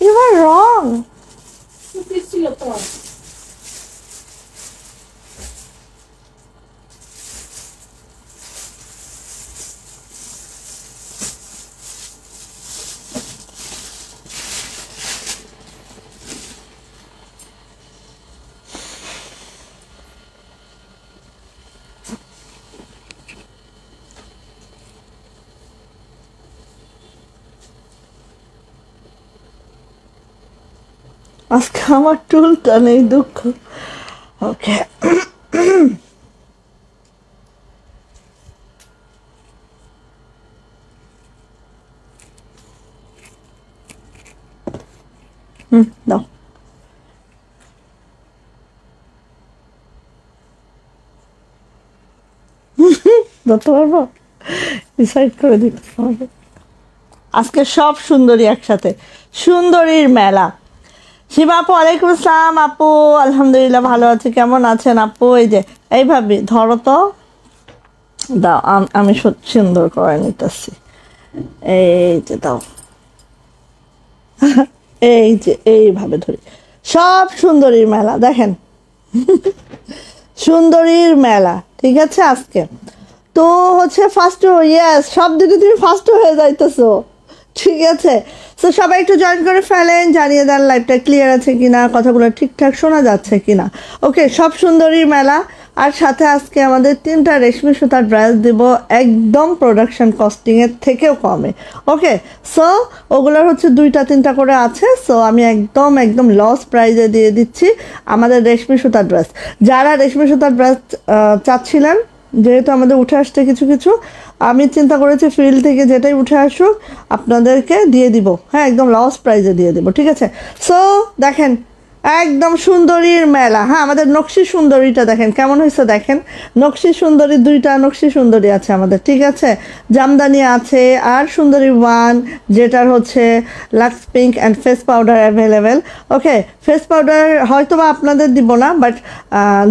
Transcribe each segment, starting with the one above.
You were wrong. আজকে আমার টুলটা নেই, দুঃখ। ওকে, দাও। ধরতে পারবো? ডিসাইড করে দিতে হবে। আজকে সব সুন্দরী একসাথে, সুন্দরীর মেলা। শিবা আপু ওয়ালাইকুম আসসালাম। আপু আলহামদুলিল্লাহ ভালো আছি, কেমন আছেন আপু? এই যে এইভাবে ধরো তো, দাও, আমি সুন্দর করে নিতেছি। এই যে দাও, এই যে এইভাবে ধরি। সব সুন্দরীর মেলা দেখেন, সুন্দরীর মেলা। ঠিক আছে, আজকে তো হচ্ছে ফার্স্ট, ইয়েস, সব দিকে তুমি ফার্স্ট হয়ে যাইতেছো। ঠিক আছে, তো সবাই একটু জয়েন করে ফেলেন, জানিয়ে দেন লাইভটা ক্লিয়ার আছে কিনা, কথাগুলো ঠিকঠাক শোনা যাচ্ছে কিনা। ওকে, সব সুন্দরীর মেলা। আর সাথে আজকে আমাদের 3টা রেশমি সুতার ড্রেস দিব একদম প্রোডাকশন কস্টিংয়ের থেকেও কমে। ওকে, সো ওগুলোর হচ্ছে 2টা-3টা করে আছে। সো আমি একদম লস প্রাইজে দিয়ে দিচ্ছি আমাদের রেশমি সুতার ড্রেস। যারা রেশমি সুতার ড্রেস চাচ্ছিলেন, যেহেতু আমাদের উঠে আসছে কিছু কিছু, আমি চিন্তা করেছি ফিল্ড থেকে যেটাই উঠে আসুক আপনাদেরকে দিয়ে দিব। হ্যাঁ, একদম লস প্রাইজে দিয়ে দিব। ঠিক আছে, সো দেখেন একদম সুন্দরীর মেলা। হ্যাঁ, আমাদের নকশি সুন্দরীটা দেখেন কেমন হয়েছে। দেখেন নকশি সুন্দরী, 2টা নকশি সুন্দরী আছে আমাদের। ঠিক আছে, জামদানি আছে, আর সুন্দরী 1 যেটার হচ্ছে Lux pink and face powder available. Okay, face powder হয়তো বা আপনাদের দিব না, বাট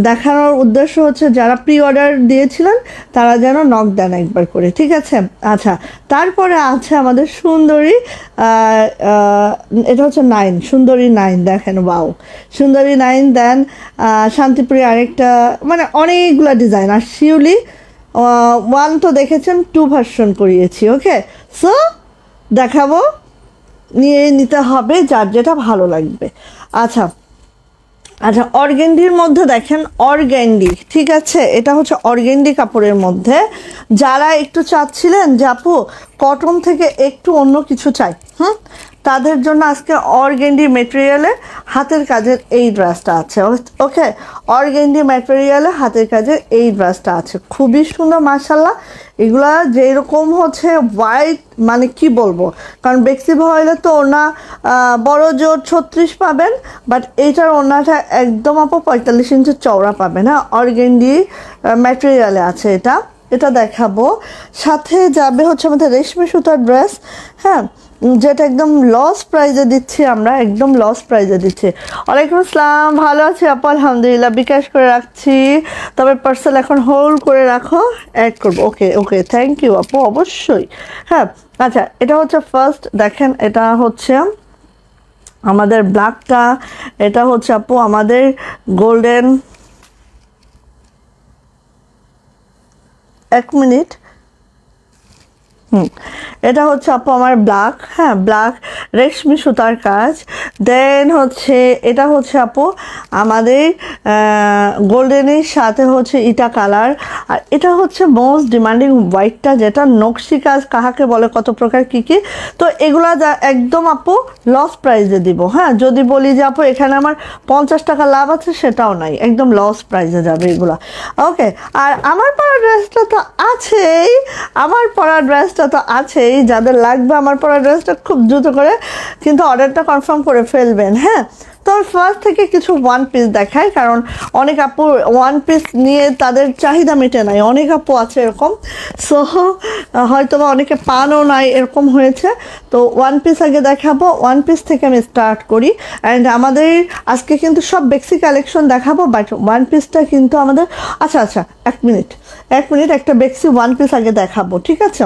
দেখানোর উদ্দেশ্য হচ্ছে যারা প্রি অর্ডার দিয়েছিলেন তারা যেন নক দেন একবার করে। ঠিক আছে, আচ্ছা, তারপরে আছে আমাদের সুন্দরী, এটা হচ্ছে 9, সুন্দরী 9। দেখেন, ওয়াও, সুন্দরী 9। দেন শান্তিপ্রিয় আরেকটা, মানে অনেকগুলো ডিজাইন। আর শিউলি 1 তো দেখেছেন, 2 ভার্সন করিয়েছি। ওকে, সো দেখাবো, নিয়ে নিতে হবে যার যেটা ভালো লাগবে। আচ্ছা আচ্ছা, অর্গেন্ডির মধ্যে দেখেন, অর্গেন্ডি। ঠিক আছে, এটা হচ্ছে অর্গেন্ডি কাপড়ের মধ্যে। যারা একটু চাচ্ছিলেন যে আপু কটন থেকে একটু অন্য কিছু চাই, তাদের জন্য আজকে অর্গেন্ডি ম্যাটেরিয়ালে হাতের কাজের এই ড্রেসটা আছে। ওকে, অর্গেন্ডি ম্যাটেরিয়ালে হাতের কাজের এই ড্রেসটা আছে, খুবই সুন্দর মাশাল্লাহ। এগুলা যেরকম হচ্ছে হোয়াইট, মানে কি বলবো, কারণ বেক্সি ভয়েলে তো ওনা বড় জোর 36 পাবেন, বাট এইটার ওনাটা একদম আপু 45 ইঞ্চি চওড়া পাবেন। হ্যাঁ, অর্গেন্ডি ম্যাটেরিয়ালে আছে এটা। এটা দেখাবো, সাথে যাবে হচ্ছে আমাদের রেশমি সুতার ড্রেস। হ্যাঁ, যেটা একদম লস প্রাইজে দিচ্ছি আমরা, একদম লস প্রাইজে দিচ্ছি। ওয়ালাইকুম আসসালাম, ভালো আছি আপু আলহামদুলিল্লাহ, বিকাশ করে রাখছি, তবে পার্সেল এখন হোল্ড করে রাখো, অ্যাড করবো। ওকে ওকে, থ্যাংক ইউ আপু, অবশ্যই। হ্যাঁ, আচ্ছা, এটা হচ্ছে ফার্স্ট, দেখেন এটা হচ্ছে আমাদের ব্ল্যাকটা, এটা হচ্ছে আপু আমাদের গোল্ডেন। 1 মিনিট। এটা হচ্ছে আপু আমার ব্ল্যাক। হ্যাঁ, ব্ল্যাক রেশমি সুতার কাজ। দেন হচ্ছে এটা হচ্ছে আপু আমাদের গোল্ডেনের সাথে হচ্ছে ইটা কালার। আর এটা হচ্ছে মোস্ট ডিমান্ডিং হোয়াইটটা, যেটা নকশি কাজ কাহাকে বলে, কত প্রকার কী কী। তো এগুলা একদম আপু লস প্রাইজে দিব। হ্যাঁ, যদি বলি যে আপু এখানে আমার 50 টাকা লাভ আছে, সেটাও নাই, একদম লস প্রাইজে যাবে এগুলা। ওকে, আর আমার পরা ড্রেসটা তো আছেই, আমার পরা ড্রেসটা তো আছেই। যাদের লাগবে আমার পরা ড্রেসটা খুব দ্রুত করে কিন্তু অর্ডারটা কনফার্ম করে ফেলবেন। হ্যাঁ, তো ফার্স্ট থেকে কিছু 1 পিস দেখায়, কারণ অনেক আপু 1 পিস নিয়ে তাদের চাহিদা মেটে নাই, অনেক আপু আছে এরকম। সো হয়তো বা অনেকে পানও নাই, এরকম হয়েছে। তো 1 পিস আগে দেখাবো, 1 পিস থেকে আমি স্টার্ট করি। অ্যান্ড আমাদের আজকে কিন্তু সব বেক্সি কালেকশন দেখাবো, বাট 1 পিসটা কিন্তু আমাদের, আচ্ছা আচ্ছা 1 মিনিট, এক মিনিট, একটা বেক্সি ওয়ান পিস আগে দেখাবো, ঠিক আছে?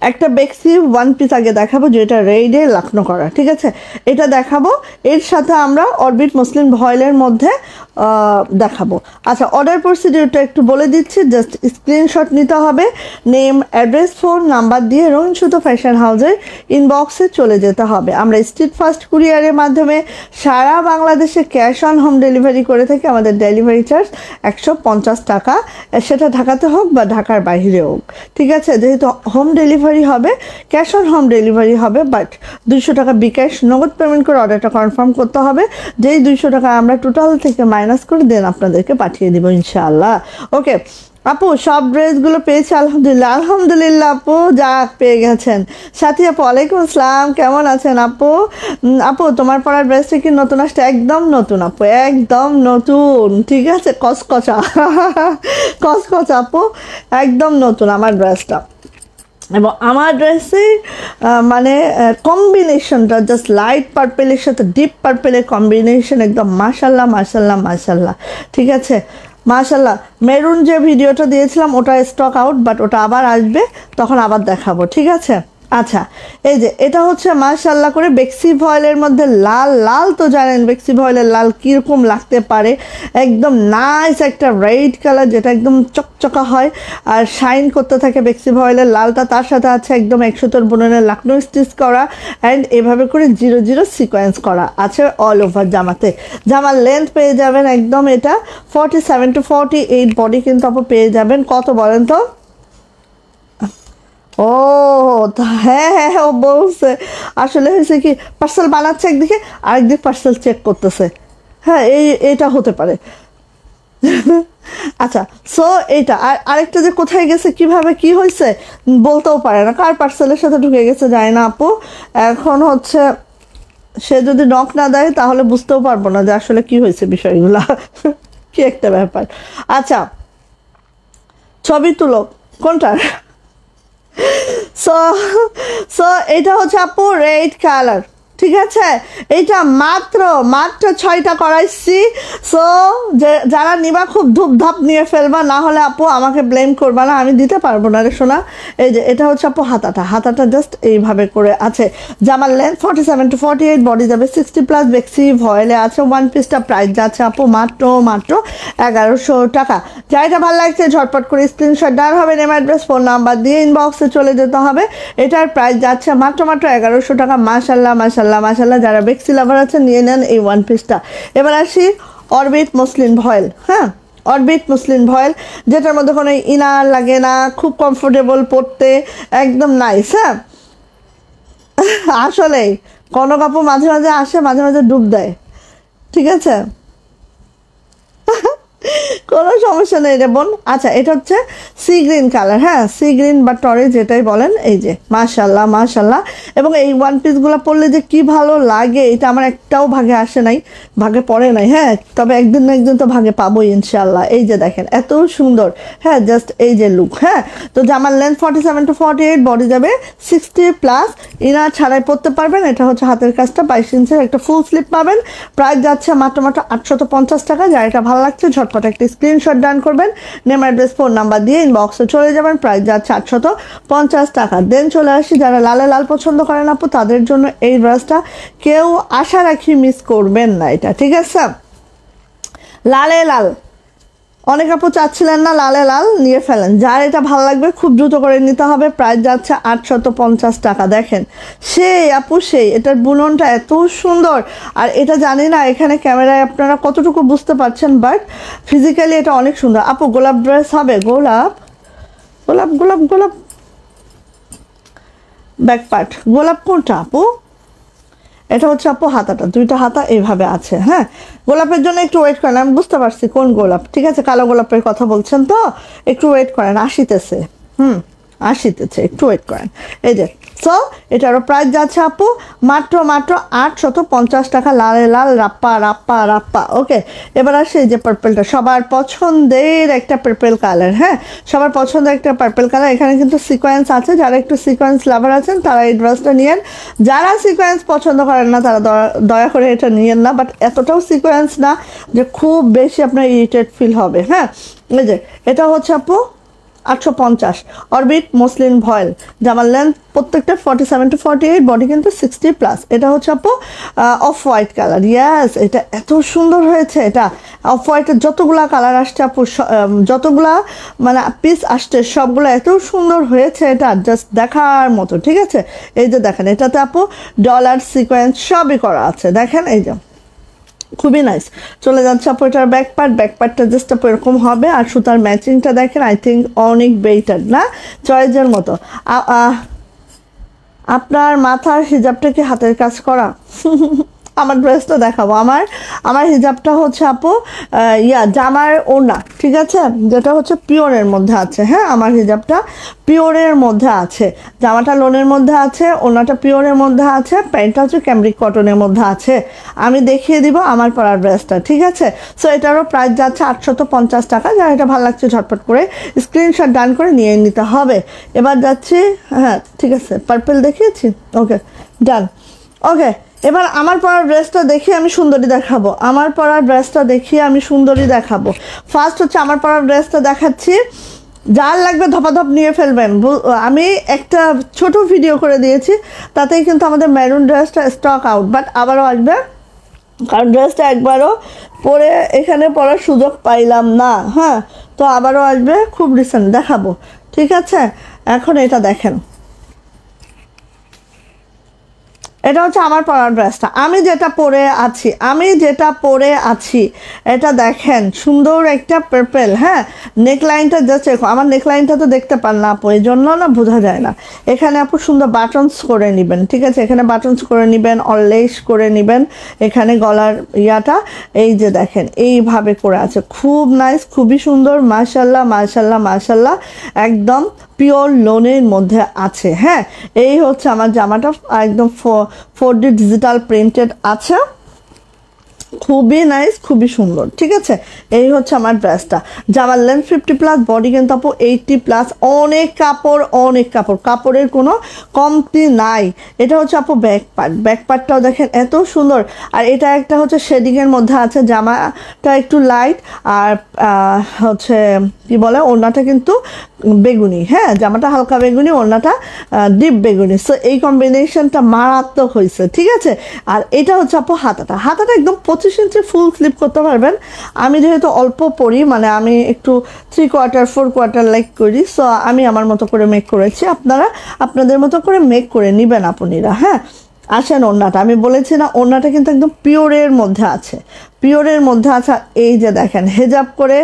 একটা বেক্সি ওয়ান পিস আগে দেখাবো যেটা রেডে লাকনো করা, ঠিক আছে? এটা দেখাবো, এর সাথে আমরা অরবিট মসলিন ভয়েলের মধ্যে দেখাবো। আচ্ছা, অর্ডার প্রসিডিউরটা একটু বলে দিচ্ছি, জাস্ট স্ক্রিনশট নিতে হবে, নেম, অ্যাড্রেস, ফোন নাম্বার দিয়ে রঙিন সুতো ফ্যাশন হাউসের ইনবক্সে চলে যেতে হবে। আমরা স্ট্রিট ফাস্ট কুরিয়ারের মাধ্যমে সারা বাংলাদেশে ক্যাশ অন হোম ডেলিভারি করে থাকি। আমাদের ডেলিভারি চার্জ 150 টাকা, সেটা ঢাকাতে হোক বা ঢাকার বাইরে হোক, ঠিক আছে? যেহেতু হোম ডেলিভারি হবে, ক্যাশ অন হোম ডেলিভারি হবে, বাট 200 টাকা বিকাশ নগদ পেমেন্ট করে অর্ডারটা কনফার্ম করতে হবে। যেই 200 টাকা আমরা টোটাল থেকে মাইনাস করে দেন আপনাদেরকে পাঠিয়ে দিব ইনশাআল্লাহ। ওকে আপু, সব ড্রেসগুলো পেয়েছি আলহামদুলিল্লাহ। আলহামদুলিল্লাহ আপু, যাক পেয়ে গেছেন। সাথী আপু, ওয়ালাইকুম আসসালাম, কেমন আছেন আপু? আপু, তোমার পরার ড্রেসটা কি নতুন আসছে? একদম নতুন আপু, একদম নতুন, ঠিক আছে? কচকচা কচকচা আপু, একদম নতুন আমার ড্রেসটা। এবং আমার ড্রেসের মানে কম্বিনেশনটা জাস্ট লাইট পার্পেলের সাথে ডিপ পার্পেলের কম্বিনেশন, একদম মাশাল্লাহ মাশাল্লাহ মাশাল্লাহ, ঠিক আছে? মাশাল্লাহ। মেরুন যে ভিডিওটা দিয়েছিলাম ওটা স্টক আউট, বাট ওটা আবার আসবে, তখন আবার দেখাবো, ঠিক আছে? আচ্ছা, এই যে এটা হচ্ছে মাশাল্লাহ করে বেক্সি ভয়েলের মধ্যে লাল। লাল তো জানেন বেক্সি ভয়েলের লাল কীরকম লাগতে পারে, একদম নাইস একটা রেড কালার, যেটা একদম চকচকা হয় আর শাইন করতে থাকে বেক্সি ভয়েলের লালটা। তার সাথে আছে একদম 100 বুননের লাকনো স্টিচ করা, অ্যান্ড এভাবে করে 0 সিকোয়েন্স করা আছে অল ওভার জামাতে। জামার লেন্থ পেয়ে যাবেন একদম এটা 47 to 48 বডি কিন্তু আপু পেয়ে যাবেন। কত বলেন তো? ও হ্যাঁ হ্যাঁ হ্যাঁ, ও বলছে। আসলে হয়েছে কি, পার্সেল বানাচ্ছে একদিকে, আরেকদিকে পার্সেল চেক করতেছে। হ্যাঁ, এটা হতে পারে। আচ্ছা, সো এইটা আর আরেকটা যে কোথায় গেছে, কিভাবে কি হয়েছে বলতেও পারে না, কার পার্সেলের সাথে ঢুকে গেছে যায় না আপু। এখন হচ্ছে সে যদি নক না দেয় তাহলে বুঝতেও পারবো না যে আসলে কি হয়েছে বিষয়গুলা। কি একটা ব্যাপার। আচ্ছা, ছবি তুলো কোনটার? সো সো এটা হচ্ছে আপু রেড কালার, ঠিক আছে? এইটা মাত্র 6টা করাইছি। সো যারা নিবা খুব ধূপধাপ নিয়ে ফেলবা, না হলে আপু আমাকে ব্লেম করবা না, আমি দিতে পারবো না রে শোনা। এই যে এটা হচ্ছে আপু হাতাটা জাস্ট এইভাবে করে আছে। জামার লেন্থ 47 to 48, বডি যাবে 60+, বেক্সি ভয়েলে আছে। ওয়ান পিসটা প্রাইস যাচ্ছে আপু মাত্র 1100 টাকা। যাইটা ভালো লাগছে ঝটপট করে স্ক্রিনশট দেওয়ার হবে, নেম, অ্যাড্রেস, ফোন নাম্বার দিয়ে ইনবক্সে চলে যেতে হবে। এটার প্রাইস যাচ্ছে মাত্র 1100 টাকা। মাশাল্লাহ মাশাল্লাহ মাশাল্লাহ, যারা বেক্সি লাভার আছে নিয়ে নেন এই ওয়ান পিসটা। এবার আসি অরবিট মসলিন ভয়েল। হ্যাঁ, অরবিট মসলিন ভয়েল, যেটার মধ্যে কোনো ইনার লাগে না, খুব কমফোর্টেবল পরতে, একদম নাইস। হ্যাঁ, আসলেই কনক আপু মাঝে মাঝে আসে, মাঝে মাঝে ডুব দেয়, ঠিক আছে? কোনো সমস্যা নেই রে বোন। আচ্ছা, এটা হচ্ছে সি গ্রিন কালার। হ্যাঁ, সি গ্রিন বা টরে যেটাই বলেন। এই যে মাশাল্লাহ মাশাল্লাহ, এবং এই ওয়ান পিসগুলো পরলে যে কি ভালো লাগে, এটা আমার একটাও ভাগে আসে নাই, ভাগে পড়ে নাই। হ্যাঁ, তবে একদিন না একদিন তো ভাগে পাবোই ইনশাল্লাহ। এই যে দেখেন এত সুন্দর। হ্যাঁ, জাস্ট এই যে লুক। হ্যাঁ, তো জামার লেন্থ 47 to 48, বডি যাবে 60+, ইনার ছাড়াই পরতে পারবেন। এটা হচ্ছে হাতের কাজটা 22 ইঞ্চের একটা ফুল স্লিপ পাবেন। প্রাইস যাচ্ছে মাত্র 850 টাকা। যার এটা ভালো লাগছে ঝটপট একটা স্ক্রিনশট ডান করবেন, নেম, অ্যাড্রেস, ফোন নাম্বার দিয়ে ইনবক্সে চলে যাবেন। প্রাইস যাচ্ছে 850 টাকা। দেন চলে আসি যারা লালে লাল পছন্দ করেন আপু, তাদের জন্য এই ড্রেসটা কেউ আশা রাখি মিস করবেন না এটা, ঠিক আছে? লালে লাল অনেক আপু চাচ্ছিলেন না, লালে লাল নিয়ে ফেলেন। যার এটা ভালো লাগবে খুব দ্রুত করে নিতে হবে। প্রাইস যাচ্ছে 850 টাকা। দেখেন সেই আপু সেই, এটার বুননটা এত সুন্দর। আর এটা জানি না এখানে ক্যামেরায় আপনারা কতটুকু বুঝতে পারছেন, বাট ফিজিক্যালি এটা অনেক সুন্দর। আপু গোলাপ ড্রেস হবে? গোলাপ গোলাপ গোলাপ গোলাপ ব্যাক পার্ট গোলাপ কোনটা আপু? এটা হচ্ছে আপু হাতাটা, দুইটা হাতা এইভাবে আছে। হ্যাঁ, গোলাপের জন্য একটু ওয়েট করেন, আমি বুঝতে পারছি কোন গোলাপ, ঠিক আছে? কালো গোলাপের কথা বলছেন তো, একটু ওয়েট করেন, আসিতেছে। আসিতেছে, একটু ওয়েট করেন। এই যে সো এটারও প্রাইস যাচ্ছে আপু মাত্র 850 টাকা, লালে লাল রাপ্পা রাপ্পা রাপ্পা। ওকে, এবার আসে এই যে পার্পেলটা, সবার পছন্দের একটা পার্পেল কালার। হ্যাঁ, সবার পছন্দের একটা পার্পেল কালার। এখানে কিন্তু সিকোয়েন্স আছে, যারা একটু সিকোয়েন্স লাভার আছেন তারা এই ড্রেসটা নিয়েন, যারা সিকোয়েন্স পছন্দ করেন না তারা দয়া করে এটা নিয়েন না, বাট এতটাও সিকোয়েন্স না যে খুব বেশি আপনার ইরিটেট ফিল হবে। হ্যাঁ, এই যে এটা হচ্ছে আপু 850 অরবিট মসলিন ভয়েল, জামার লেন্থ প্রত্যেকটা 47 to 48, বডি কিন্তু 60+। এটা হচ্ছে আপু অফ হোয়াইট কালার। ইয়াস, এটা এত সুন্দর হয়েছে। এটা অফ হোয়াইটের যতগুলা কালার আসছে আপু, যতগুলা মানে পিস আসছে সবগুলো এত সুন্দর হয়েছে, এটা জাস্ট দেখার মতো। ঠিক আছে, এই যে দেখেন এটাতে আপু ডলার সিকোয়েন্স সবই করা আছে, দেখেন এই যে খুবই নাইস। চলে যাচ্ছে আপু এটার ব্যাকপার্টটা জাস্ট আপু এরকম হবে, আর সুতার ম্যাচিংটা দেখেন আই থিঙ্ক অনেক বেটার না, চয়েসের মতো। আপনার মাথার হিজাবটা কি হাতের কাজ করা? আমার ড্রেসটা দেখাবো। আমার হিজাবটা হচ্ছে আপু জামার ওড়না, ঠিক আছে, যেটা হচ্ছে পিওরের মধ্যে আছে। হ্যাঁ, আমার হিজাবটা পিওরের মধ্যে আছে, জামাটা লোনের মধ্যে আছে, ওড়নাটা পিওরের মধ্যে আছে, প্যান্টটা হচ্ছে ক্যামব্রিক কটনের মধ্যে আছে। আমি দেখিয়ে দিব আমার পরার ড্রেসটা, ঠিক আছে। সো এটারও প্রাইস যাচ্ছে 850 টাকা। যার এটা ভালো লাগছে ঝটপট করে স্ক্রিনশট ডান করে নিয়ে নিতে হবে। এবার যাচ্ছি, হ্যাঁ ঠিক আছে, পার্পল দেখিয়েছি, ওকে ডান। ওকে, এবার আমার পরার ড্রেসটা দেখিয়ে আমি সুন্দরী দেখাবো। আমার পরার ড্রেসটা দেখিয়ে আমি সুন্দরী দেখাবো। ফার্স্ট হচ্ছে আমার পরার ড্রেসটা দেখাচ্ছি, যার লাগবে ধপাধপ নিয়ে ফেলবেন। আমি একটা ছোট ভিডিও করে দিয়েছি, তাতেই কিন্তু আমাদের মেরুন ড্রেসটা স্টক আউট, বাট আবারও আসবে, কারণ ড্রেসটা একবারও পরে এখানে পরার সুযোগ পাইলাম না। হ্যাঁ, তো আবারও আসবে, খুব রিসেন্ট দেখাবো, ঠিক আছে। এখন এটা দেখেন, এটা হচ্ছে আমার পরার ড্রেসটা, আমি যেটা পরে আছি এটা দেখেন, সুন্দর একটা পার্পেল। হ্যাঁ, নেকলাইনটা জাস্ট আমার নেকলাইনটা তো দেখতে পান না আপু, এই জন্য না বোঝা যায় না। এখানে আপু সুন্দর বাটনস করে নেবেন, ঠিক আছে, এখানে বাটনস করে নেবেন, অনলেস করে নেবেন। এখানে গলার ইয়াটা এই যে দেখেন এইভাবে করে আছে, খুব নাইস, খুবই সুন্দর, মাশাল্লাহ মাশাল্লাহ মাশাল্লাহ, একদম পিওর লোনের মধ্যে আছে। হ্যাঁ, এই হচ্ছে আমার জামাটা, একদম 4D ডিজিটাল প্রিন্টেড আছে, খুবই নাইস, খুবই সুন্দর, ঠিক আছে। এই হচ্ছে আমার ড্রেসটা, জামার লেন্থ 50+, বডি কিন্তু আপু 80+, অনেক কাপড়, কাপড়ের কোনো কমতি নাই। এটা হচ্ছে আপু ব্যাকপার্টটাও দেখেন এত সুন্দর, আর এটা একটা হচ্ছে শেডিংয়ের মধ্যে আছে, জামাটা একটু লাইট, আর হচ্ছে কি বলে ওড়নাটা কিন্তু বেগুনি। হ্যাঁ, জামাটা হালকা বেগুনি, ওড়নাটা ডিপ বেগুনি। সো এই কম্বিনেশনটা মারাত্মক হয়েছে, ঠিক আছে। আর এটা হচ্ছে আপু হাতাটা একদম 25 ইঞ্চি ফুল স্লিপ করতে পারবেন। আমি যেহেতু অল্প পরি, মানে আমি একটু 3/4 4/4 লাইক করি, সো আমি আমার মতো করে মেক করেছি, আপনারা আপনাদের মতো করে মেক করে নেবেন আপুনিরা। হ্যাঁ, আসেন ওড়নাটা, আমি বলেছি না ওড়নাটা কিন্তু একদম পিওরের মধ্যে আছে, এই যে দেখেন হেজাব করে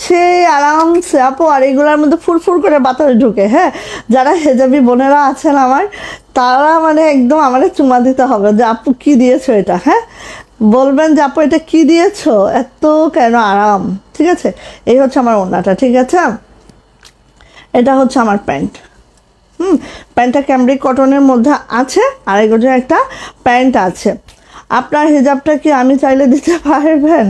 সে আরামসে আপু, আর এগুলোর মধ্যে ফুরফুর করে বাতাস ঢুকে। হ্যাঁ, যারা হেজাবি বোনেরা আছেন আমার, তারা মানে একদম আমাদের চুমা দিতে হবে যে আপু কি দিয়েছো এটা। হ্যাঁ, বলবেন যে আপু এটা কি দিয়েছো, এত কেন আরাম, ঠিক আছে। এই হচ্ছে আমার ওড়নাটা, ঠিক আছে। এটা হচ্ছে আমার প্যান্ট, প্যান্টটা ক্যামব্রিক কটনের মধ্যে আছে, আর এগুলো একটা প্যান্ট আছে। আপনার হিজাবটা কি আমি চাইলে দিতে পারবেন?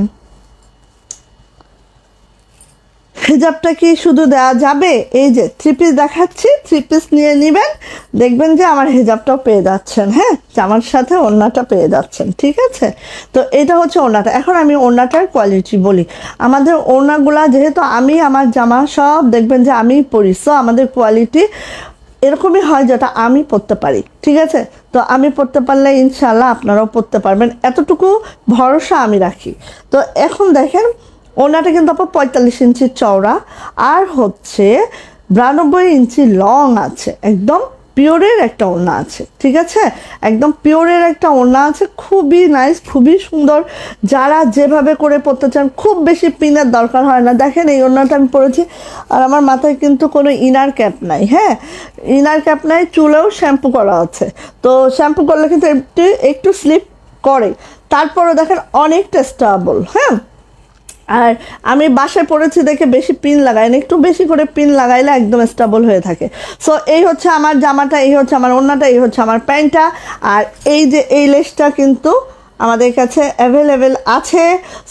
হিজাবটা কি শুধু দেওয়া যাবে? এই যে 3 পিস দেখাচ্ছি, 3 পিস নিয়ে নেবেন, দেখবেন যে আমার হিজাবটাও পেয়ে যাচ্ছেন। হ্যাঁ, জামার সাথে ওড়নাটা পেয়ে যাচ্ছেন, ঠিক আছে। তো এটা হচ্ছে ওড়নাটা। এখন আমি ওড়নাটার কোয়ালিটি বলি। আমাদের ওড়নাগুলা যেহেতু আমার জামা সব দেখবেন যে আমিই পরি, সো আমাদের কোয়ালিটি এরকমই হয় যেটা আমি পরতে পারি, ঠিক আছে। তো আমি পরতে পারলে ইনশাল্লাহ আপনারাও পরতে পারবেন, এতটুকু ভরসা আমি রাখি। তো এখন দেখেন ওড়নাটা কিন্তু আপনার 45 ইঞ্চি চওড়া, আর হচ্ছে 92 ইঞ্চি লং আছে, একদম পিওরের একটা ওড়না আছে, ঠিক আছে, একদম পিওরের একটা ওড়না আছে, খুবই নাইস, খুবই সুন্দর। যারা যেভাবে করে পরতে চান, খুব বেশি পিনের দরকার হয় না। দেখেন এই ওড়নাটা আমি পরেছি, আর আমার মাথায় কিন্তু কোনো ইনার ক্যাপ নাই। হ্যাঁ, ইনার ক্যাপ নাই, চুলেও শ্যাম্পু করা আছে, তো শ্যাম্পু করলে কিন্তু একটু স্লিপ করে, তারপরে দেখেন অনেকটা স্টেবল। হ্যাঁ, আর আমি বাসায় পড়েছি দেখে বেশি পিন লাগাই না, একটু বেশি করে পিন লাগাইলে একদম স্টেবল হয়ে থাকে। সো এই হচ্ছে আমার জামাটা, এই হচ্ছে আমার ওড়নাটা, এই হচ্ছে আমার প্যান্টটা। আর এই যে এই লেসটা কিন্তু আমাদের কাছে অ্যাভেলেবেল আছে,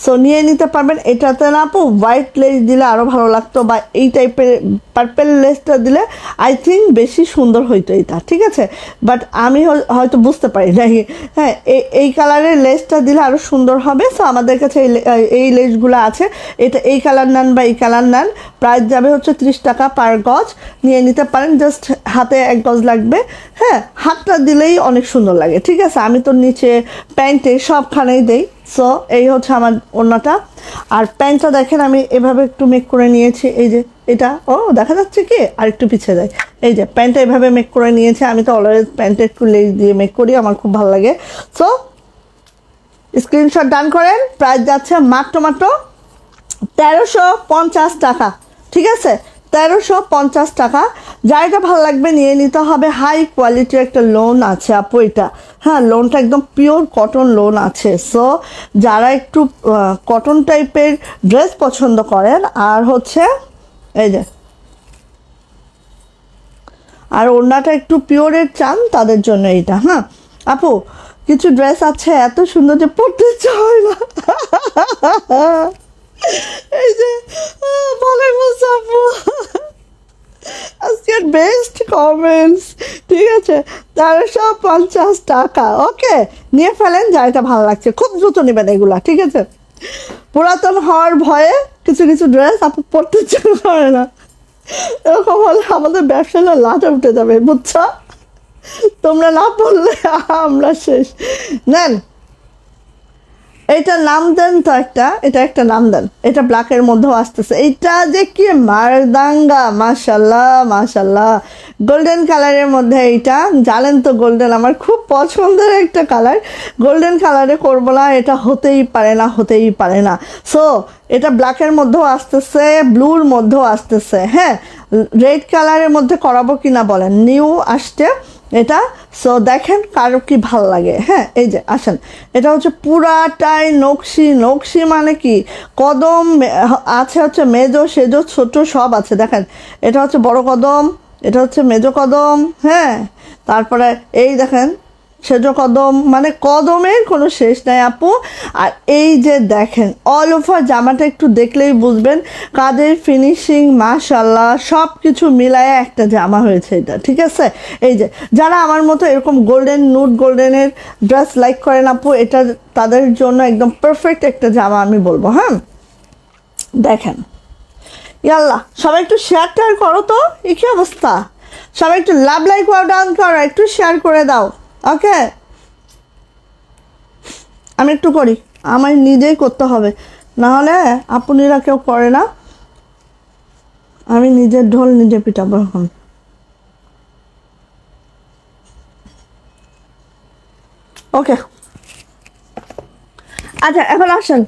সো নিয়ে নিতে পারবেন। এটাতে না আপু হোয়াইট লেস দিলে আরও ভালো লাগতো, বা এই টাইপের পার্পেল লেসটা দিলে আই থিঙ্ক বেশি সুন্দর হইতো এটা, ঠিক আছে। বাট আমি হয়তো বুঝতে পারি নাই, হ্যাঁ এই কালারের লেসটা দিলে আরও সুন্দর হবে। সো আমাদের কাছে এই লেসগুলো আছে, এটা এই কালার নেন বা এই কালার নেন, প্রাইস যাবে হচ্ছে 30 টাকা পার গজ, নিয়ে নিতে পারেন। জাস্ট হাতে 1 গজ লাগবে, হ্যাঁ হাতটা দিলেই অনেক সুন্দর লাগে, ঠিক আছে। আমি তো নিচে প্যান্টে সবখানেই দেই। সো এই হচ্ছে আমার ওড়নাটা। আর প্যান্টটা দেখেন আমি এভাবে একটু মেক করে নিয়েছি, এই যে এটা দেখা যাচ্ছে কি, আর একটু পিছিয়ে যায়, এই যে প্যান্টটা এভাবে মেক করে নিয়েছে। আমি তো অলওয়েজ প্যান্টে একটু লেস দিয়ে মেক করি, আমার খুব ভালো লাগে। সো স্ক্রিনশট ডান করেন, প্রাইস যাচ্ছে মাত্র 1350 টাকা, ঠিক আছে 1350 টাকা। যার এটা ভালো লাগবে নিয়ে নিতে হবে। হাই কোয়ালিটির একটা লোন আছে আপু এটা, হ্যাঁ লোনটা একদম পিওর কটন লোন আছে। সো যারা একটু কটন টাইপের ড্রেস পছন্দ করেন, আর হচ্ছে এই যে আর ওড়নাটা একটু পিওরের চান, তাদের জন্য এইটা। হ্যাঁ আপু কিছু ড্রেস আছে এত সুন্দর যে পড়তে চায় না, এই যে বলে মুসাফু আজকের বেস্ট কমেন্টস, ঠিক আছে 1350 টাকা। ওকে নিয়ে ফেলেন, যা এটা ভালো লাগছে, খুব দ্রুত নেবেন এগুলা, ঠিক আছে। পুরাতন হওয়ার ভয়ে কিছু কিছু ড্রেস আপু পড়তে চায় করে না, এরকম হলে আমাদের ব্যবসাটা লাটে উঠে যাবে, বুঝছো। তোমরা না পড়লে আমরা শেষ। নেন এইটা নাম দেন তো একটা, এটা একটা নাম দেন, এটা ব্ল্যাকের মধ্যেও আসতেছে, এইটা যে কি মারদাঙ্গা, মাশাল্লাহ মাশাল্লাহ। গোল্ডেন কালারের মধ্যে এইটা, জানেন তো গোল্ডেন আমার খুব পছন্দের একটা কালার, গোল্ডেন কালারে করবো না, এটা হতেই পারে না, হতেই পারে না। সো এটা ব্ল্যাকের মধ্যেও আসতেছে, ব্লুর মধ্যেও আসতেছে, হ্যাঁ রেড কালারের মধ্যে করাবো কিনা বলেন, নিউ আসছে এটা। সো দেখেন কারো কি ভাল লাগে, হ্যাঁ এই যে আসেন, এটা হচ্ছে পুরাটাই নকশি, নকশি মানে কি কদম আছে, হচ্ছে মেজো সেজো ছোট সব আছে। দেখেন এটা হচ্ছে বড় কদম, এটা হচ্ছে মেজো কদম, হ্যাঁ তারপরে এই দেখেন সেজো কদম, মানে কদমের কোনো শেষ নাই আপু। আর এই যে দেখেন অল ওভার জামাটা একটু দেখলেই বুঝবেন কাজের ফিনিশিং মাশাল্লাহ, সব কিছু মিলায় একটা জামা হয়েছে এটা, ঠিক আছে। এই যে যারা আমার মতো এরকম গোল্ডেন নুড গোল্ডেনের ড্রেস লাইক করেন আপু, এটা তাদের জন্য একদম পারফেক্ট একটা জামা আমি বলবো। হ্যাঁ দেখেন ইয়াল্লা সবাই একটু শেয়ার টেয়ার করো তো, এই কি অবস্থা, সবাই একটু লাভ লাইক ওয়াও ডাউন করো, একটু শেয়ার করে দাও। ওকে আমি একটু করি, আমার নিজেই করতে হবে, নাহলে আপুনিরা কেউ করে না, আমি নিজের ঢোল নিজে পিটাবো এখন। ওকে আচ্ছা এখন আসেন,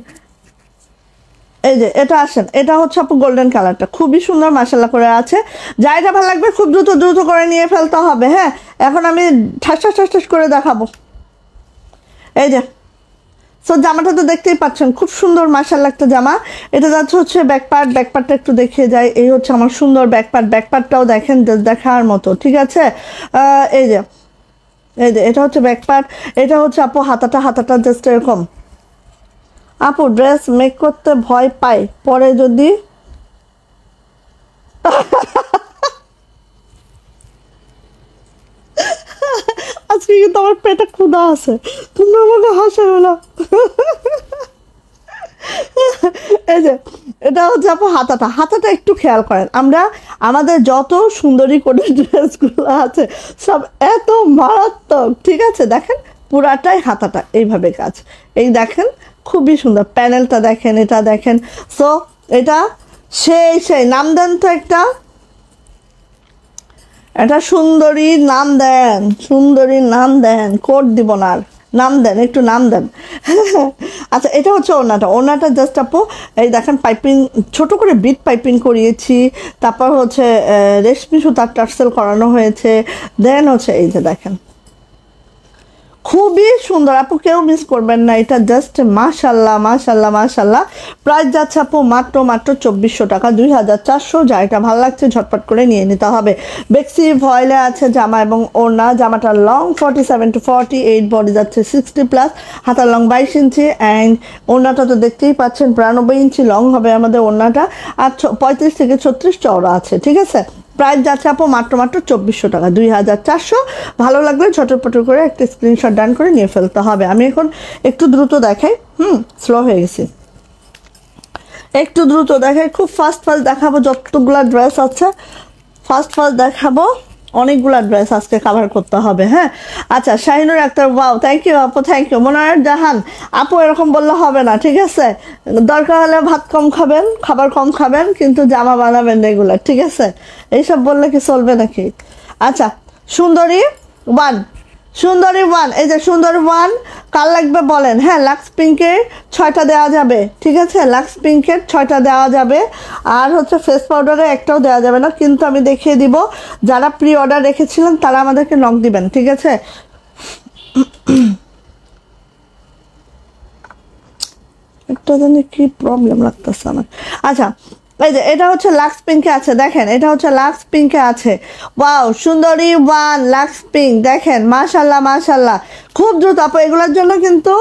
এই যে এটা আসেন, এটা হচ্ছে আপু গোল্ডেন কালারটা খুবই সুন্দর মাশাল্লাহ করে আছে। যা এটা ভালো লাগবে খুব দ্রুত দ্রুত করে নিয়ে ফেলতে হবে। হ্যাঁ এখন আমি ঠাস ঠাস ঠাস ঠাস করে দেখাবো। এই যে সো জামাটা তো দেখতেই পাচ্ছেন খুব সুন্দর মাশাল্লাহ একটা জামা। এটা যাচ্ছে হচ্ছে ব্যাকপার্ট, ব্যাকপার্টটা একটু দেখিয়ে যায়, এই হচ্ছে আমার সুন্দর ব্যাকপার্ট, ব্যাকপার্টটাও দেখেন দেখার মতো, ঠিক আছে। এই যে এই যে এটা হচ্ছে ব্যাকপার্ট, এটা হচ্ছে আপু হাতাটা, হাতাটা জাস্ট এরকম। আপু ড্রেস মেক করতে ভয় পাই, পরে যদি আজকে কিন্তু আমার পেটে ক্ষুধা আছে, তোমরা আমাকে হাসাবে না। এই যে এটা হচ্ছে আপু হাতাটা, হাতাটা একটু খেয়াল করেন, আমরা আমাদের যত সুন্দরী করে ড্রেসগুলো আছে সব এত মারাত্মক, ঠিক আছে। দেখেন পুরাটাই হাতাটা এইভাবে কাজ, এই দেখেন খুবই সুন্দর প্যানেলটা দেখেন, এটা দেখেন। সো এটা সেই নাম দেন তো একটা, এটা সুন্দরীর নাম দেন, সুন্দরীর নাম দেন, কোড দিব না আর, নাম দেন একটু নাম দেন। আচ্ছা এটা হচ্ছে ওড়নাটা, ওড়নাটা জাস্ট আপু এই দেখেন পাইপিং ছোট করে বিট পাইপিং করিয়েছি, তারপর হচ্ছে রেশমি সুতার টার্সেল করানো হয়েছে, দেন হচ্ছে এই যে দেখেন খুবই সুন্দর আপু, কেউ মিস করবেন না, এটা জাস্ট মাশাল্লাহ মাশাল্লাহ মাশাল্লাহ। প্রাইস যাচ্ছে আপু মাত্র 2400 টাকা, 2400। যা এটা ভালো লাগছে ঝটপট করে নিয়ে নিতে হবে। বেক্সি ভয়েলে আছে জামা এবং ওড়না, জামাটা লং 47 to 48, বডি যাচ্ছে 60+, হাতার লং 22 ইঞ্চি, অ্যান্ড ওড়নাটা তো দেখতেই পাচ্ছেন 92 ইঞ্চি লং হবে আমাদের ওড়নাটা, আর 35 থেকে 36 চওড়া আছে। ঠিক আছে, প্রাইস যাচ্ছে আপু মাত্র 2400 টাকা, 2400। ভালো লাগলে ঝটপট করে একটা স্ক্রিনশট ডান করে নিয়ে ফেলতে হবে। আমি এখন একটু দ্রুত দেখাই, স্লো হয়ে গেছি, একটু দ্রুত দেখাই, খুব ফাস্ট দেখাবো। যতগুলা ড্রেস আছে ফাস্ট দেখাবো, অনেকগুলা ড্রেস আজকে কাভার করতে হবে। হ্যাঁ, আচ্ছা, Shahinur Akter, wow, thank you আপু, থ্যাংক ইউ। মোনায়ের জাহান আপু, এরকম বললে হবে না, ঠিক আছে? দরকার হলে ভাত কম খাবেন, খাবার কম খাবেন, কিন্তু জামা বানাবেন রেগুলার, ঠিক আছে? এইসব বললে কি চলবে নাকি? আচ্ছা, সুন্দরী ওয়ান, সুন্দরী ওয়ান, এই যে সুন্দরী ওয়ান, কার লাগবে বলেন? হ্যাঁ, লাক্স পিঙ্কের 6টা দেওয়া যাবে, ঠিক আছে? লাক্স পিঙ্কের 6টা দেওয়া যাবে, আর হচ্ছে ফেস পাউডারে একটাও দেওয়া যাবে না, কিন্তু আমি দেখিয়ে দিব। যারা প্রি অর্ডার রেখেছিলেন তারা আমাদেরকে নক দিবেন, ঠিক আছে? একটা জানি কি প্রবলেম লাগতেছে আমার। আচ্ছা, এই যে এটা হচ্ছে লাক্স পিঙ্কে আছে, দেখেন, এটা হচ্ছে লাক্স পিঙ্কে আছে। ওয়াও, সুন্দরী ওয়ান, লাক্স পিঙ্ক, দেখেন, মাশাল্লাহ মাশাল্লাহ। খুব দ্রুত আপু, এগুলোর জন্য কিন্তু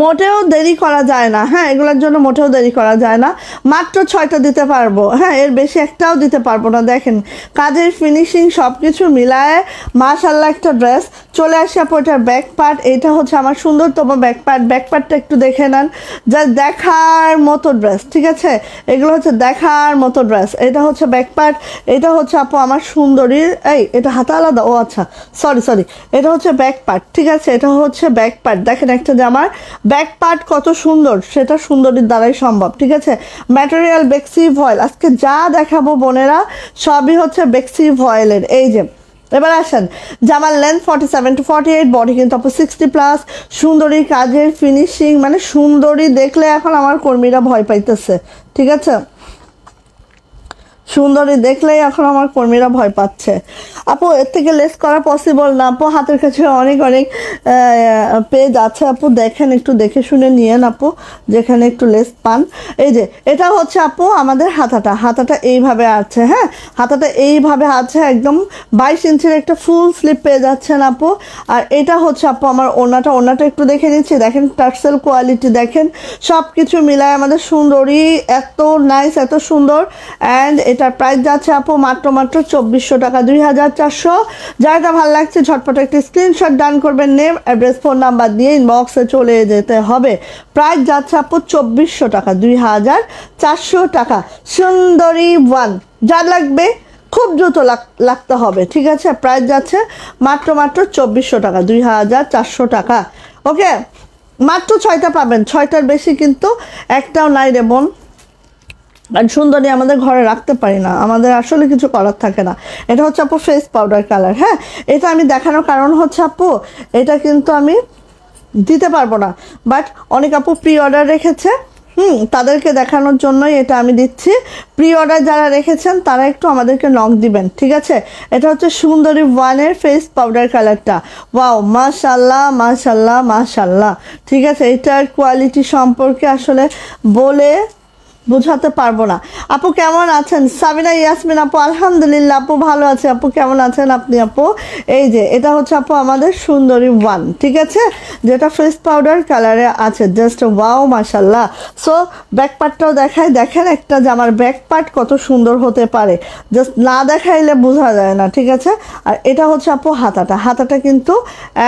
মোটেও দেরি করা যায় না। হ্যাঁ, এগুলোর জন্য মোটেও দেরি করা যায় না, মাত্র 6টা দিতে পারবো। হ্যাঁ, এর বেশি একটাও দিতে পারবো না। দেখেন, কাজের ফিনিশিং সব কিছু মিলায় মাশাল্লাহ একটা ড্রেস। চলে আসি আপু এটার ব্যাক পার্ট, এটা হচ্ছে আমার সুন্দরতম ব্যাক পার্ট। ব্যাক পার্টটা একটু দেখে নেন, যা দেখার মতো ড্রেস, ঠিক আছে? এগুলো হচ্ছে দেখার মতো ড্রেস। এটা হচ্ছে ব্যাক পার্ট, এটা হচ্ছে আপু আমার সুন্দরীর, এই এটা হাতা আলাদা, ও আচ্ছা, সরি, এটা হচ্ছে ব্যাক পার্ট, ঠিক আছে? এটা হচ্ছে ব্যাক পার্ট। দেখেন একটা জামার ব্যাক পার্ট কত সুন্দর, সেটা সুন্দরীর দ্বারাই সম্ভব, ঠিক আছে? ম্যাটেরিয়াল বেক্সি ভয়েল, আজকে যা দেখাবো বোনেরা সবই হচ্ছে বেক্সি ভয়েলের। এই যে এবার আসেন, জামার লেন্থ 47 to 48, বডি কিন্তু আপু 60+। সুন্দরী কাজের ফিনিশিং, মানে সুন্দরী দেখলে এখন আমার কর্মীরা ভয় পাইতেছে, ঠিক আছে? সুন্দরী দেখলেই এখন আমার কর্মীরা ভয় পাচ্ছে। আপু এর থেকে লেস করা পসিবল না আপু, হাতের কাছে অনেক পেজ আছে আপু, দেখেন, একটু দেখে শুনে নিয়েন আপু, যেখানে একটু লেস পান। এই যে এটা হচ্ছে আপু আমাদের হাতাটা এইভাবে আছে। হ্যাঁ, হাতাটা এইভাবে আছে, একদম 22 ইঞ্চির একটা ফুল স্লিপ পেয়ে যাচ্ছেন আপু। আর এটা হচ্ছে আপু আমার ওড়নাটা একটু দেখে নিচ্ছি, দেখেন টার্সেল কোয়ালিটি, দেখেন সব কিছু মিলায় আমাদের সুন্দরী এত নাইস, এত সুন্দর। অ্যান্ড এটার প্রাইস যাচ্ছে আপু মাত্র 2400 টাকা, 2400। যাটা ভালো লাগছে ঝটপট একটি স্ক্রিনশট ডান করবেন, নেম, অ্যাড্রেস, ফোন নাম্বার দিয়ে ইনবক্সে চলে যেতে হবে। প্রাইস যাচ্ছে আপু 2400 টাকা, 2400 টাকা। সুন্দরী ওয়ান, যার লাগবে খুব দ্রুত লাগতে হবে, ঠিক আছে? প্রাইস যাচ্ছে মাত্র 2400 টাকা, 2400 টাকা। ওকে, মাত্র 6টা পাবেন, 6টার বেশি কিন্তু একটাও নাই রে বোন। আর সুন্দরী আমাদের ঘরে রাখতে পারি না, আমাদের আসলে কিছু করার থাকে না। এটা হচ্ছে আপু ফেস পাউডার কালার। হ্যাঁ, এটা আমি দেখানোর কারণ হচ্ছে আপু এটা কিন্তু আমি দিতে পারবো না, বাট অনেক আপু প্রি অর্ডার রেখেছে, তাদেরকে দেখানোর জন্যই এটা আমি দিচ্ছি। প্রি অর্ডার যারা রেখেছেন তারা একটু আমাদেরকে নক দিবেন, ঠিক আছে? এটা হচ্ছে সুন্দরী ওয়ানের ফেস পাউডার কালারটা। ওয়াও, মাশাল্লাহ মাশাল্লাহ মাশাল্লাহ, ঠিক আছে? এটার কোয়ালিটি সম্পর্কে আসলে বলে বোঝাতে পারবো না। আপু কেমন আছেন? সাবিনা ইয়াসমিন আপু, আলহামদুলিল্লাহ আপু ভালো আছে। আপু কেমন আছেন আপনি আপু? এই যে এটা হচ্ছে আপু আমাদের সুন্দরী ওয়ান, ঠিক আছে? যেটা ফেস পাউডার কালারে আছে, জাস্ট ওয়াও মাশাল্লাহ। সো ব্যাক পার্টটাও দেখাই, দেখেন একটা জামার ব্যাক পার্ট কত সুন্দর হতে পারে, জাস্ট না দেখাইলে বোঝা যায় না, ঠিক আছে? আর এটা হচ্ছে আপু হাতাটা কিন্তু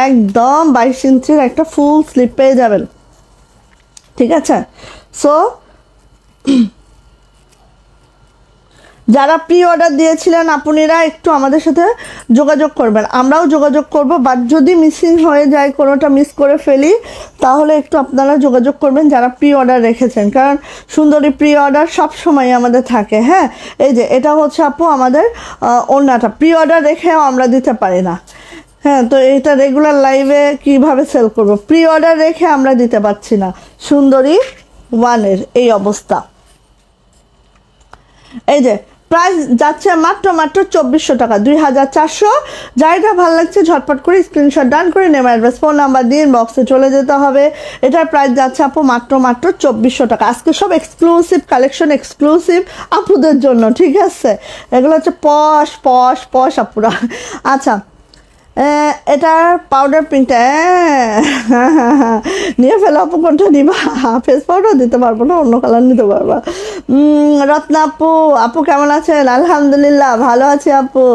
একদম 22 ইঞ্চির একটা ফুল স্লিপ পেয়ে যাবেন, ঠিক আছে? সো যারা প্রি অর্ডার দিয়েছিলেন আপনারা একটু আমাদের সাথে যোগাযোগ করবেন, আমরাও যোগাযোগ করব। বাট যদি মিসিং হয়ে যায়, কোনোটা মিস করে ফেলি, তাহলে একটু আপনারা যোগাযোগ করবেন যারা প্রি অর্ডার রেখেছেন, কারণ সুন্দরী প্রি অর্ডার সবসময় আমাদের থাকে। হ্যাঁ, এই যে এটা হচ্ছে আপু আমাদের ওড়নাটা, প্রি অর্ডার রেখেও আমরা দিতে পারি না। হ্যাঁ, তো এটা রেগুলার লাইভে কিভাবে সেল করব? প্রি অর্ডার রেখে আমরা দিতে পারছি না। সুন্দরী ওয়ানের এই অবস্থা। এই যে প্রাইস যাচ্ছে মাত্র 2400 টাকা, 2400। যাইটা ভালো লাগছে ঝটপট করে স্ক্রিনশট ডান করে নেম অ্যাড্রেস ফোন নাম্বার দিয়ে ইনবক্সে চলে যেতে হবে। এটার প্রাইস যাচ্ছে আপু মাত্র 2400 টাকা। আজকে সব এক্সক্লুসিভ কালেকশন, এক্সক্লুসিভ আপুদের জন্য, ঠিক আছে? এগুলো হচ্ছে পশ পশ পশ আপুরা। আচ্ছা, এটার পাউডার প্রিন্টটা নিয়ে ফেলো আপু। কোনটা নিবা? ফেস পাউডার দিতে পারবো না, অন্য কালার নিতে পারবা। রত্না আপু, আপু কেমন আছেন? আলহামদুলিল্লাহ ভালো আছি আপু।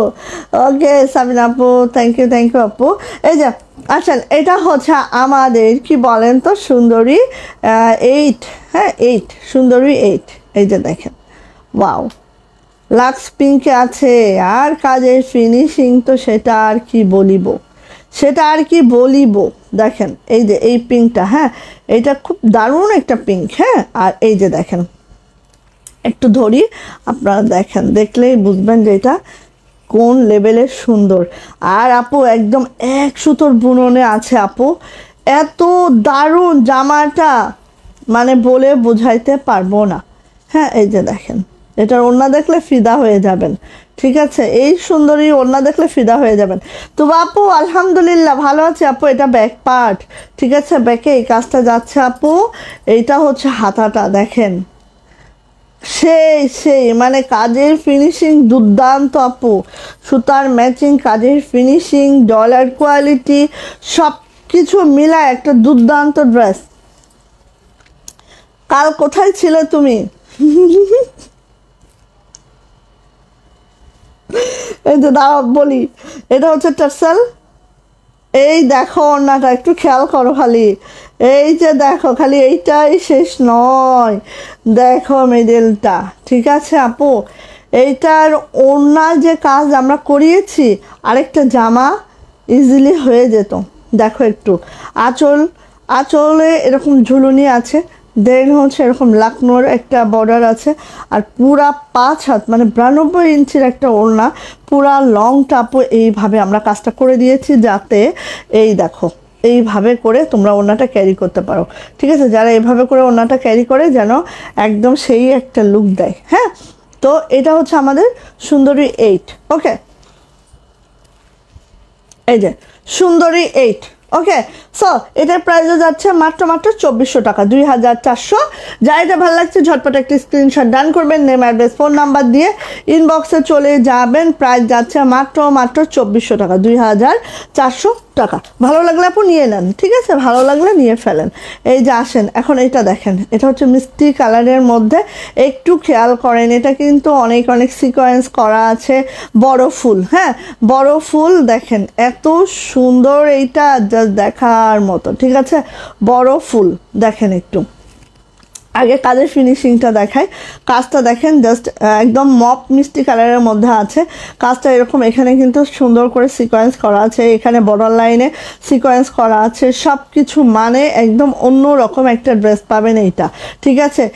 ওকে সাবিনা আপু, থ্যাংক ইউ আপু। এই যে আচ্ছা, এটা হচ্ছে আমাদের কি বলেন তো, সুন্দরী 8, হ্যাঁ 8, সুন্দরী 8। এই যে দেখেন, ওয়াও, লাক্স পিঙ্কে আছে। আর কাজের ফিনিশিং তো সেটা আর কি বলিব, দেখেন এই যে এই পিঙ্কটা, হ্যাঁ এইটা খুব দারুণ একটা পিঙ্ক। হ্যাঁ, আর এই যে দেখেন, একটু ধরি, আপনারা দেখেন, দেখলেই বুঝবেন যে এটা কোন লেভেলের সুন্দর। আর আপু একদম এক সুতোর বুননে আছে আপু, এত দারুণ জামাটা, মানে বলে বোঝাইতে পারবো না। হ্যাঁ, এই যে দেখেন, এটার ওড়না দেখলে ফিদা হয়ে যাবেন, ঠিক আছে? এই সুন্দরী ওড়না দেখলে ফিদা হয়ে যাবেন। তো আপু আলহামদুলিল্লাহ ভালো আছে আপু। এটা ব্যাক পার্ট, ঠিক আছে? ব্যাকে এই কাজটা যাচ্ছে আপু। এইটা হচ্ছে হাতাটা, দেখেন সেই মানে কাজের ফিনিশিং দুর্দান্ত আপু। সুতার ম্যাচিং, কাজের ফিনিশিং, ডলার কোয়ালিটি, সব কিছু মিলায় একটা দুর্দান্ত ড্রেস। কাল কোথায় ছিলে তুমি? এই যে দাঁড়াও বলি, এটা হচ্ছে টার্সেল। এই দেখো ওড়নাটা, একটু খেয়াল করো খালি, এই যে দেখো খালি, এইটাই শেষ নয়, দেখো মিডলটা, ঠিক আছে আপু? এইটার ওড়নার যে কাজ আমরা করিয়েছি, আরেকটা জামা ইজিলি হয়ে যেত। দেখো একটু আঁচলে এরকম ঝুলুনি আছে, দেন হচ্ছে এরকম লাকনোর একটা বর্ডার আছে, আর পুরা 5 হাত মানে 92 ইঞ্চির একটা ওড়না, পুরা লংটা আপু এইভাবে আমরা কাজটা করে দিয়েছি, যাতে এই দেখো এইভাবে করে তোমরা ওড়নাটা ক্যারি করতে পারো, ঠিক আছে? যারা এইভাবে করে ওড়নাটা ক্যারি করে যেন একদম সেই একটা লুক দেয়। হ্যাঁ, তো এটা হচ্ছে আমাদের সুন্দরী 8। ওকে, এই যে সুন্দরী 8। ওকে, সো এটার প্রাইসও যাচ্ছে মাত্র 2400 টাকা, 2400। যা এটা ভালো লাগছে ঝটপট একটা স্ক্রিনশট ডান করবেন, নেম অ্যাড্রেস ফোন নাম্বার দিয়ে ইনবক্সে চলে যাবেন। প্রাইস যাচ্ছে মাত্র 2400 টাকা, 2400 টাকা। ভালো লাগলে আপু নিয়ে নেন, ঠিক আছে? ভালো লাগলে নিয়ে ফেলেন। এই যে আসেন, এখন এটা দেখেন, এটা হচ্ছে মিষ্টি কালারের মধ্যে, একটু খেয়াল করেন, এটা কিন্তু অনেক সিকোয়েন্স করা আছে, বড় ফুল। হ্যাঁ, বড় ফুল দেখেন, এত সুন্দর, এইটা জাস্ট দেখার মতো, ঠিক আছে? বড় ফুল দেখেন, একটু আগে কাজের ফিনিশিংটা দেখায়। কাজটা দেখেন, জাস্ট একদম মপ মিষ্টি কালারের মধ্যে আছে কাজটা, এরকম এখানে কিন্তু সুন্দর করে সিকোয়েন্স করা আছে, এখানে বর্ডার লাইনে সিকোয়েন্স করা আছে, সব কিছু মানে একদম অন্য রকম একটা ড্রেস পাবেন এইটা, ঠিক আছে?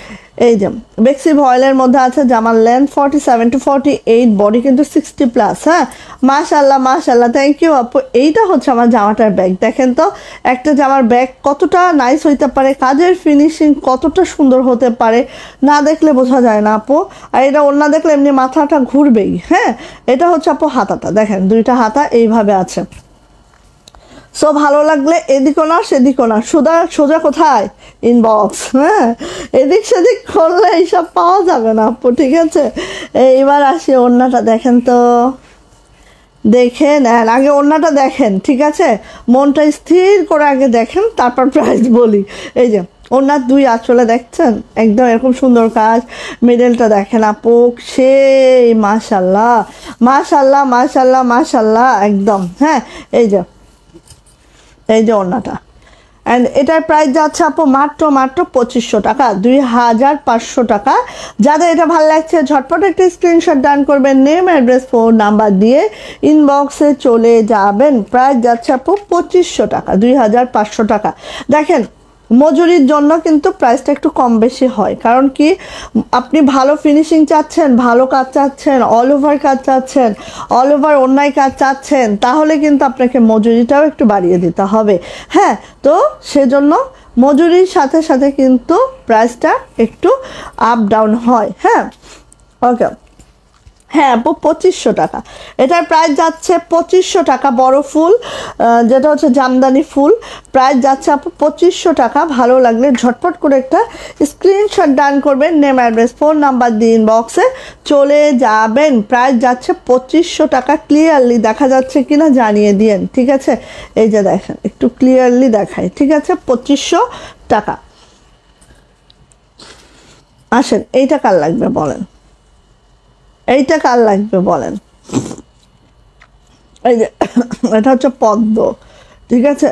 এই যে বেক্সি ভয়েলের মধ্যে আছে, জামার লেন্থ 47 to 48, বডি কিন্তু 60+। হ্যাঁ, মাশাল্লাহ, থ্যাংক ইউ আপু। এইটা হচ্ছে আমার জামাটার ব্যাগ, দেখেন তো একটা জামার ব্যাগ কতটা নাইস হইতে পারে, কাজের ফিনিশিং কতটা সুন্দর হতে পারে, না দেখলে বোঝা যায় না আপু। আর এটা ওড়না দেখলে এমনি মাথাটা ঘুরবেই। হ্যাঁ, এটা হচ্ছে আপু হাতাটা, দেখেন দুইটা হাতা এইভাবে আছে। সো ভালো লাগলে এদিকও না সেদিকও না, সোজা কোথায়? ইনবক্স। হ্যাঁ, এদিক সেদিক করলে এইসব পাওয়া যাবে না আপু, ঠিক আছে? এইবার আসি ওড়নাটা, দেখেন তো, দেখে নেন আগে ওড়নাটা দেখেন, ঠিক আছে? মনটা স্থির করে আগে দেখেন, তারপর প্রাইস বলি। এই যে ওড়নার 2 আঁচলে দেখছেন, একদম এরকম সুন্দর কাজ। মিডলটা দেখেন আপু, সেই মাশাল্লাহ একদম। হ্যাঁ, এই যে ওড়নাটা, অ্যান্ড এটার প্রাইস যাচ্ছে আপু মাত্র 2500 টাকা, 2500 টাকা। যাদের এটা ভালো লাগছে ঝটপট একটা স্ক্রিনশট ডান করবেন, নেম অ্যাড্রেস ফোন নাম্বার দিয়ে ইনবক্সে চলে যাবেন। প্রাইস যাচ্ছে আপু 2500 টাকা, 2500 টাকা। দেখেন মজুরির জন্য কিন্তু প্রাইসটা একটু কম বেশি হয়, কারণ কি আপনি ভালো ফিনিশিং চাচ্ছেন, ভালো কাজ চাচ্ছেন, অল ওভার কাজ চাচ্ছেন, অল ওভার অন্যায় কাজ চাচ্ছেন, তাহলে কিন্তু আপনাকে মজুরিটাও একটু বাড়িয়ে দিতে হবে। হ্যাঁ, তো সেজন্য মজুরির সাথে সাথে কিন্তু প্রাইসটা একটু আপ ডাউন হয়। হ্যাঁ, ওকে, হ্যাঁ আপু 2500 টাকা, এটার প্রাইস যাচ্ছে 2500 টাকা। বড় ফুল যেটা হচ্ছে জামদানি ফুল, প্রাইস যাচ্ছে আপু 2500 টাকা। ভালো লাগলে ঝটপট করে একটা স্ক্রিনশট ডান করবেন, নেম অ্যাড্রেস ফোন নাম্বার দিয়ে ইনবক্সে চলে যাবেন। প্রাইস যাচ্ছে 2500 টাকা। ক্লিয়ারলি দেখা যাচ্ছে কিনা জানিয়ে দিয়েন, ঠিক আছে? এই যে দেখেন একটু ক্লিয়ারলি দেখাই, ঠিক আছে? 2500 টাকা। আসেন এইটা কার লাগবে বলেন, এইটা কার লাগবে বলেন? এই যে এটা হচ্ছে পদ্ম, ঠিক আছে?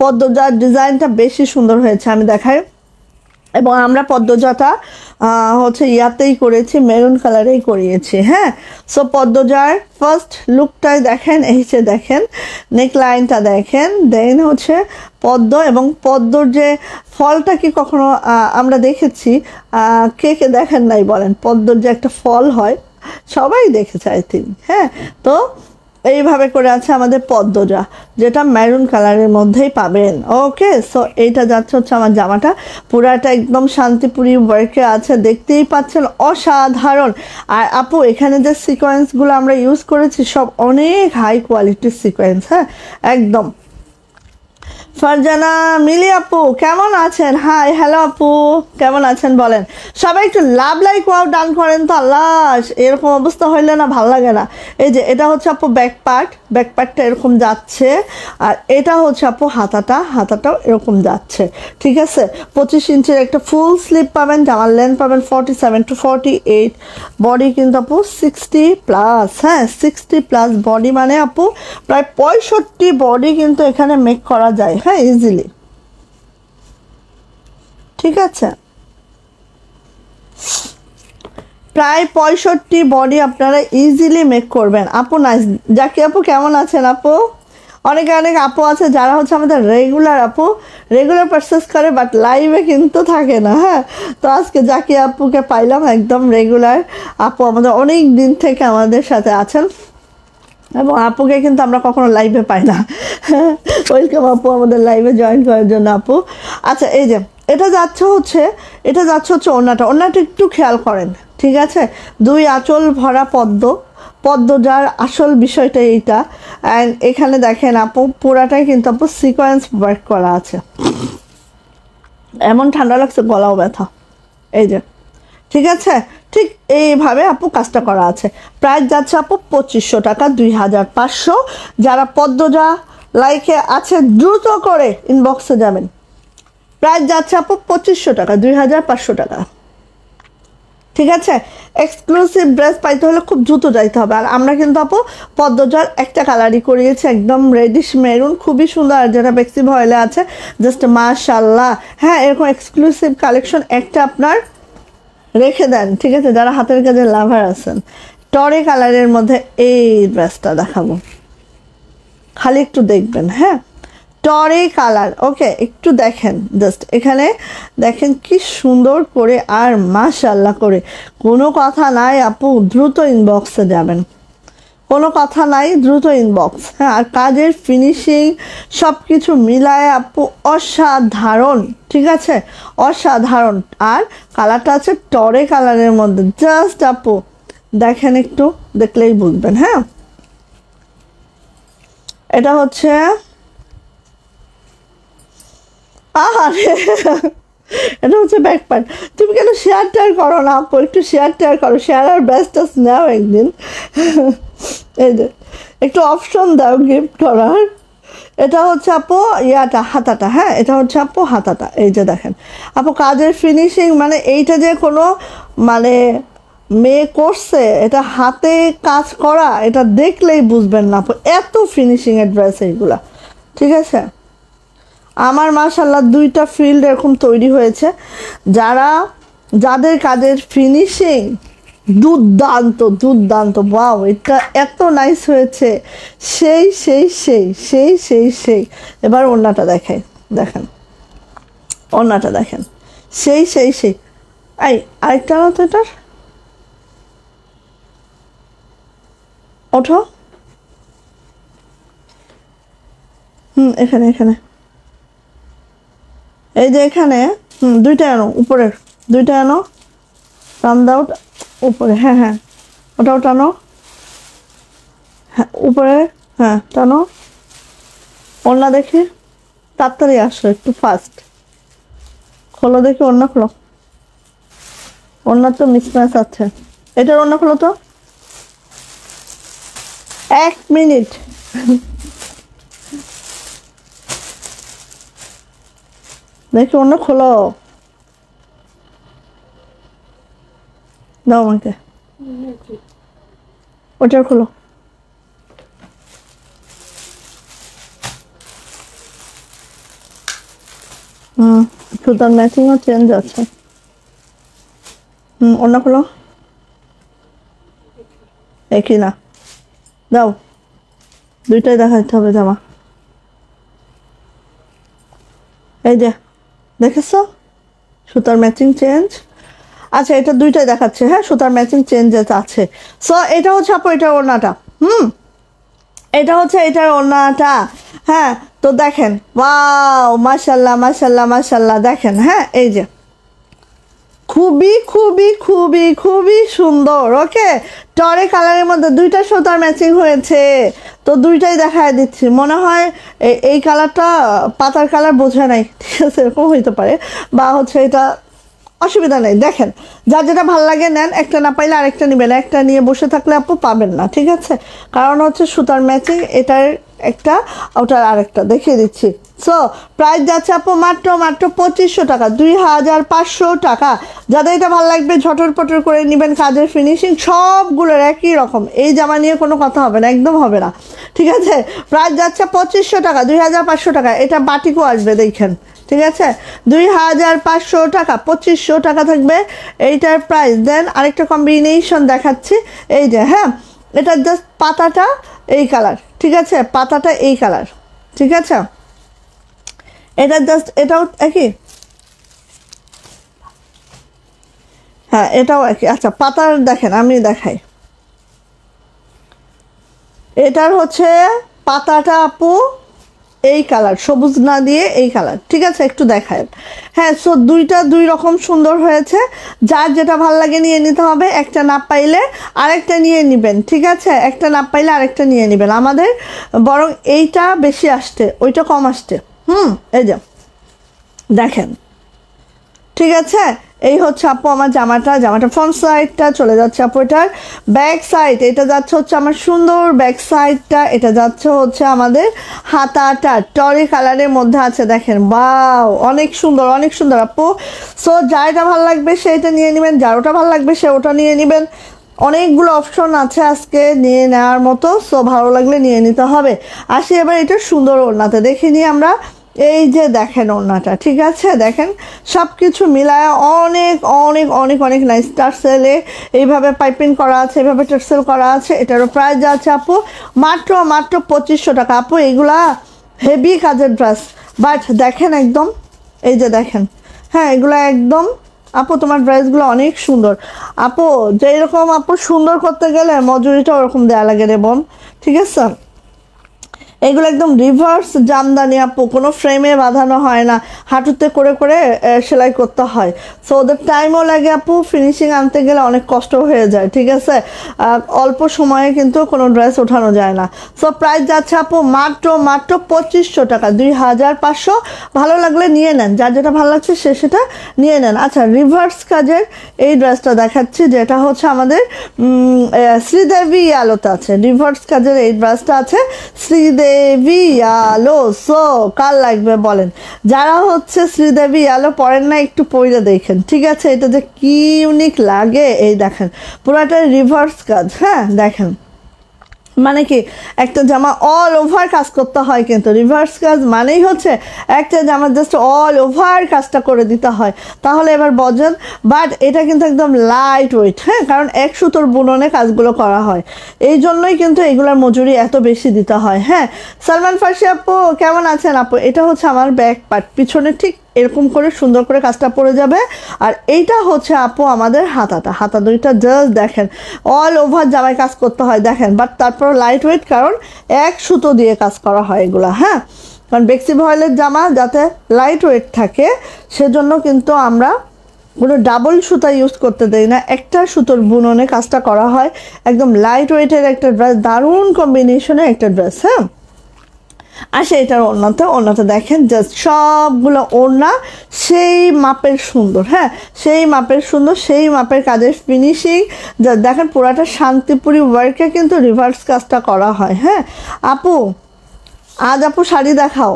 পদ্মজার ডিজাইনটা বেশি সুন্দর হয়েছে, আমি দেখাই। এবং আমরা পদ্মজাটা হচ্ছে ইয়াতেই করেছি, মেরুন কালারেই করিয়েছি। হ্যাঁ, সো পদ্মজার ফার্স্ট লুকটাই দেখেন, এই যে দেখেন নেক লাইনটা দেখেন, দেন হচ্ছে পদ্ম। এবং পদ্মর যে ফলটা কি কখনো আমরা দেখেছি? কে কে দেখেন নাই বলেন? পদ্মর যে একটা ফল হয় সবাই দেখেছে আই থিঙ্ক। হ্যাঁ, তো এইভাবে করে আছে আমাদের পদ্মজা, যেটা মেরুন কালারের মধ্যেই পাবেন। ওকে, সো এইটা যাচ্ছে হচ্ছে আমার জামাটা, পুরাটা একদম শান্তিপুরি ওয়ার্কে আছে, দেখতেই পাচ্ছেন অসাধারণ। আর আপু এখানে যে সিকোয়েন্সগুলো আমরা ইউজ করেছি সব অনেক হাই কোয়ালিটির সিকোয়েন্স। হ্যাঁ, একদম। ফারজানা মিলি আপু কেমন আছেন? হাই, হ্যালো আপু, কেমন আছেন বলেন? সবাই একটু লাভ লাইক ওয়াও ডান করেন তো। আল্লাহ, এরকম অবস্থা হইলে না ভাল লাগে না। এই যে এটা হচ্ছে আপু ব্যাক পার্টটা এরকম যাচ্ছে, আর এটা হচ্ছে আপু হাতাটাও এরকম যাচ্ছে, ঠিক আছে? 25 ইঞ্চির একটা ফুল স্লিভ পাবেন, জামার লেন্থ পাবেন 47 to 48, বডি কিন্তু আপু 60+। হ্যাঁ, 60+ বডি, মানে আপু প্রায় 65 বডি কিন্তু এখানে মেক করা যায়। হ্যাঁ, ইজিলি, ঠিক আছে? প্রায় 65 বডি আপনারা ইজিলি মেক করবেন। আপু নাইস। জাকি আপু কেমন আছেন আপু? অনেক আপু আছে যারা হচ্ছে আমাদের রেগুলার পারচেস করে, বাট লাইভে কিন্তু থাকে না। হ্যাঁ, তো আজকে জাকি আপুকে পাইলাম একদম রেগুলার আপু, আমাদের অনেক দিন থেকে আমাদের সাথে আছেন, এবং আপুকে কিন্তু আমরা কখনো লাইভে পাই না। ওয়েলকাম আপু আমাদের লাইভে জয়েন করার জন্য আপু। আচ্ছা, এই যে এটা যাচ্ছে হচ্ছে ওড়নাটা একটু খেয়াল করেন, ঠিক আছে? 2 আঁচল ভরা পদ্মজার আসল বিষয়টা এইটা। অ্যান্ড এখানে দেখেন আপু পুরাটাই কিন্তু আপু সিকোয়েন্স ওয়ার্ক করা আছে। এমন ঠান্ডা লাগছে, গলাও ব্যথা। এই যে, ঠিক আছে? ঠিক এইভাবে আপু কাজটা করা আছে। প্রাইস যাচ্ছে আপু 2500 টাকা, 2500। যারা পদ্মজা লাইকে আছে দ্রুত করে ইনবক্সে যাবেন। প্রাইস যাচ্ছে আপু 2500 টাকা, 2500 টাকা, ঠিক আছে? এক্সক্লুসিভ ড্রেস পাইতে হলে খুব দ্রুত যাইতে হবে। আর আমরা কিন্তু আপু পদ্মজার একটা কালারই করিয়েছি, একদম রেডিশ মেরুন, খুবই সুন্দর। আর যেটা বেক্সি ভয়েলে আছে, জাস্ট মাশাল্লাহ। হ্যাঁ, এরকম এক্সক্লুসিভ কালেকশন একটা আপনার রেখে দেন, ঠিক আছে? যারা হাতের কাজের লাভার আছেন। টরে কালারের মধ্যে এই ড্রেসটা দেখাবো, খালি একটু দেখবেন। হ্যাঁ, টরে কালার, ওকে, একটু দেখেন, জাস্ট এখানে দেখেন কি সুন্দর করে, আর মাশাল্লাহ করে। কোনো কথা নাই আপু, দ্রুত ইনবক্সে যাবেন, কোনো কথা নাই, দ্রুত ইনবক্স। হ্যাঁ, আর কাজের ফিনিশিং সব কিছু মিলায় আপু অসাধারণ, ঠিক আছে? অসাধারণ। আর কালারটা আছে টরে কালারের মধ্যে, জাস্ট আপু দেখেন, একটু দেখলেই বুঝবেন। হ্যাঁ, এটা হচ্ছে এটা হচ্ছে ব্যাক পার্ট। তুমি কেন শেয়ার করো না আপু? একটু শেয়ার করো, শেয়ার আর ব্যাস্টাস নাও একদিন। এই যে একটু অপশন দাও গিফট করার। এটা হচ্ছে আপু হাতাটা। হ্যাঁ, এটা হচ্ছে আপু হাতাটা। এই যে দেখেন আপু কাজের ফিনিশিং, মানে এইটা যে কোনো মানে মেয়ে করছে, এটা হাতে কাজ করা, এটা দেখলেই বুঝবেন না আপু, এত ফিনিশিংয়ের ড্রেস এইগুলা, ঠিক আছে? আমার মাশাল্লাহ 2টা ফিল্ড এরকম তৈরি হয়েছে, যাদের কাজের ফিনিশিং দুর্দান্ত। ওয়াও, এটা এত নাইস হয়েছে, সেই। এবার ওড়নাটা দেখেন ওড়নাটা দেখেন, সেই। এই আরেকটা না তো, এটার ওঠো। এখানে এই যে এখানে 2টা আনো, উপরের 2টা আনো, রাউন্ড আউট। উপরে, হ্যাঁ হ্যাঁ, ওটাও টানো, হ্যাঁ উপরে, হ্যাঁ টানো। ওড়না দেখি, তাড়াতাড়ি আসো, একটু ফাস্ট। খোলো দেখি, ওড়না খোলো। ওড়না তো মিসম্যাচ আছে, এটার ওড়না খোলো তো। 1 মিনিট। দেখি ওড়না খোলো, দাও আমাকে, ওটার খোলো। সুতার ম্যাচিংও চেঞ্জ আছে। ওড়না খোলো, একই না, দাও, দুইটাই দেখাতে হবে জামা। এই যে দেখেছ, সুতার ম্যাচিং চেঞ্জ। আচ্ছা, এটা দুইটাই দেখাচ্ছে, হ্যাঁ সুতার ম্যাচিং চেঞ্জ আছে। সো এটা হচ্ছে আপু এটার ওড়নাটা, এটা হচ্ছে এটার ওড়নাটা। হ্যাঁ, তো দেখেন, ওয়াও মাশাল্লাহ মাশাল্লাহ মাশাল্লাহ, দেখেন, হ্যাঁ এই যে খুবই খুবই খুবই খুবই সুন্দর। ওকে, টরে কালারের মধ্যে দুইটা সুতার ম্যাচিং হয়েছে, তো দুইটাই দেখায় দিচ্ছি। মনে হয় এই কালারটা পাতার কালার বোঝা নাই, ঠিক আছে, এরকম হইতে পারে, বা হচ্ছে এটা অসুবিধা নেই। দেখেন, যার যেটা ভালো লাগে নেন, একটা না পাইলে আরেকটা নেবেন, একটা নিয়ে বসে থাকলে আপু পাবেন না, ঠিক আছে, কারণ হচ্ছে সুতার ম্যাচিং, এটার একটা ওটার আরেকটা দেখিয়ে দিচ্ছি। সো প্রাইস যাচ্ছে আপু মাত্র মাত্র 2500 টাকা, 2500 টাকা। যাদের এটা ভালো লাগবে ঝটর পটর করে নেবেন, কাজের ফিনিশিং সবগুলোর একই রকম, এই জামা নিয়ে কোনো কথা হবে না, একদম হবে না, ঠিক আছে। প্রাইস যাচ্ছে 2500 টাকা, 2500 টাকা। এটা বাটিকও আসবে দেখেন, ঠিক আছে, 2500 টাকা, 2500 টাকা থাকবে এইটার প্রাইস। দেন আরেকটা কম্বিনেশন দেখাচ্ছি, এই যে, হ্যাঁ এটা জাস্ট পাতাটা এই কালার, ঠিক আছে, পাতাটা এই কালার, ঠিক আছে, এটা জাস্ট এটাও একই, হ্যাঁ এটাও একই। আচ্ছা পাতার দেখেন, আমি দেখাই, এটার হচ্ছে পাতাটা আপু এই কালার, সবুজ না দিয়ে এই কালার, ঠিক আছে, একটু দেখায়। হ্যাঁ, সো দুইটা দুই রকম সুন্দর হয়েছে, যার যেটা ভাল লাগে নিয়ে নিতে হবে, একটা না পাইলে আরেকটা নিয়ে নেবেন, ঠিক আছে, একটা না পাইলে আরেকটা নিয়ে নেবেন। আমাদের বরং এইটা বেশি আসছে, ওইটা কম আসছে। এই যে দেখেন, ঠিক আছে, এই হচ্ছে আপু আমার জামাটা ফ্রন্ট সাইডটা চলে যাচ্ছে আপু, এটার ব্যাক সাইড, এটা যাচ্ছে হচ্ছে আমার সুন্দর ব্যাক সাইডটা, এটা যাচ্ছে হচ্ছে আমাদের হাতাটা টরি কালারের মধ্যে আছে, দেখেন বাও, অনেক সুন্দর অনেক সুন্দর আপু। সো যারটা ভালো লাগবে সেটা নিয়ে নেবেন, যার ওটা ভালো লাগবে সে ওটা নিয়ে নেবেন। অনেকগুলো অপশন আছে আজকে নিয়ে নেওয়ার মতো, সো ভালো লাগলে নিয়ে নিতে হবে। আসি এবার এটা সুন্দর ওড়নাতে, দেখে নিই আমরা। এই যে দেখেন ওড়নাটা, ঠিক আছে, দেখেন সব কিছু মিলায় অনেক অনেক অনেক অনেক নাইস। টার্সেলে এইভাবে পাইপিং করা আছে, এইভাবে টার্সেল করা আছে। এটারও প্রাইস যাচ্ছে আপু মাত্র মাত্র 2500 টাকা। আপু এগুলা হেভি কাজের ড্রেস, বাট দেখেন একদম, এই যে দেখেন, হ্যাঁ এগুলো একদম আপু তোমার ড্রেসগুলো অনেক সুন্দর আপু, যেরকম আপু সুন্দর করতে গেলে মজুরিটা ওরকম দেওয়া লাগে রে বোন, ঠিক আছে। এগুলো একদম রিভার্স জামদানি আপু, কোনো ফ্রেমে বাঁধানো হয় না, হাঁটুতে করে করে সেলাই করতে হয়। সো ওদের টাইমও লাগে আপু, ফিনিশিং আনতে গেলে অনেক কষ্ট হয়ে যায়, ঠিক আছে, অল্প সময়ে কিন্তু কোনো ড্রেস ওঠানো যায় না। সো প্রাইস যাচ্ছে আপু মাত্র মাত্র 2500 টাকা, 2500। ভালো লাগলে নিয়ে নেন, যার যেটা ভালো লাগছে সে সেটা নিয়ে নেন। আচ্ছা, রিভার্স কাজের এই ড্রেসটা দেখাচ্ছি, যেটা হচ্ছে আমাদের শ্রীদেবী আলোতে আছে, রিভার্স কাজের এই ড্রেসটা আছে শ্রীদেবী আলো। সো কার লাগবে বলেন, যারা হচ্ছে শ্রীদেবী আলো পড়েন না একটু পড়ে দেখেন, ঠিক আছে, এটা যে কি ইউনিক লাগে। এই দেখেন পুরাটা রিভার্স কাজ, হ্যাঁ দেখেন, মানে কি একটা জামা অল ওভার কাজ করতে হয়, কিন্তু রিভার্স কাজ মানেই হচ্ছে একটা জামা জাস্ট অল ওভার কাজটা করে দিতে হয়, তাহলে এবার বোঝেন। বাট এটা কিন্তু একদম লাইট ওয়েট, হ্যাঁ, কারণ এক সুতোর বুননে কাজগুলো করা হয়, এই জন্যই কিন্তু এগুলোর মজুরি এত বেশি দিতে হয়। হ্যাঁ, সালমান ফার্সি আপু কেমন আছেন আপু? এটা হচ্ছে আমার ব্যাক পার্ট, পিছনে ঠিক এরকম করে সুন্দর করে কাজটা পড়ে যাবে। আর এইটা হচ্ছে আপু আমাদের হাতা দুইটা জাস্ট দেখেন অল ওভার জামায় কাজ করতে হয়, দেখেন, বাট তারপর লাইট ওয়েট, কারণ এক সুতো দিয়ে কাজ করা হয় এগুলা, হ্যাঁ, কারণ বেক্সি ভয়েলের জামা যাতে লাইট ওয়েট থাকে সেজন্য কিন্তু আমরা কোনো ডাবল সুতা ইউজ করতে দেই না, একটা সুতোর বুননে কাজটা করা হয়। একদম লাইট ওয়েটের একটা ড্রেস, দারুণ কম্বিনেশনের একটা ড্রেস। হ্যাঁ, আসে এটার ওড়নাতে দেখেন, জাস্ট সবগুলো ওড়না সেই মাপের সুন্দর। হ্যাঁ, সেই মাপের সুন্দর, সেই মাপের কাজের ফিনিশিং। যা দেখেন পুরাটা শান্তিপুরি ওয়ার্কে কিন্তু রিভার্স কাজটা করা হয়। হ্যাঁ আপু, আজ আপু শাড়ি দেখাও।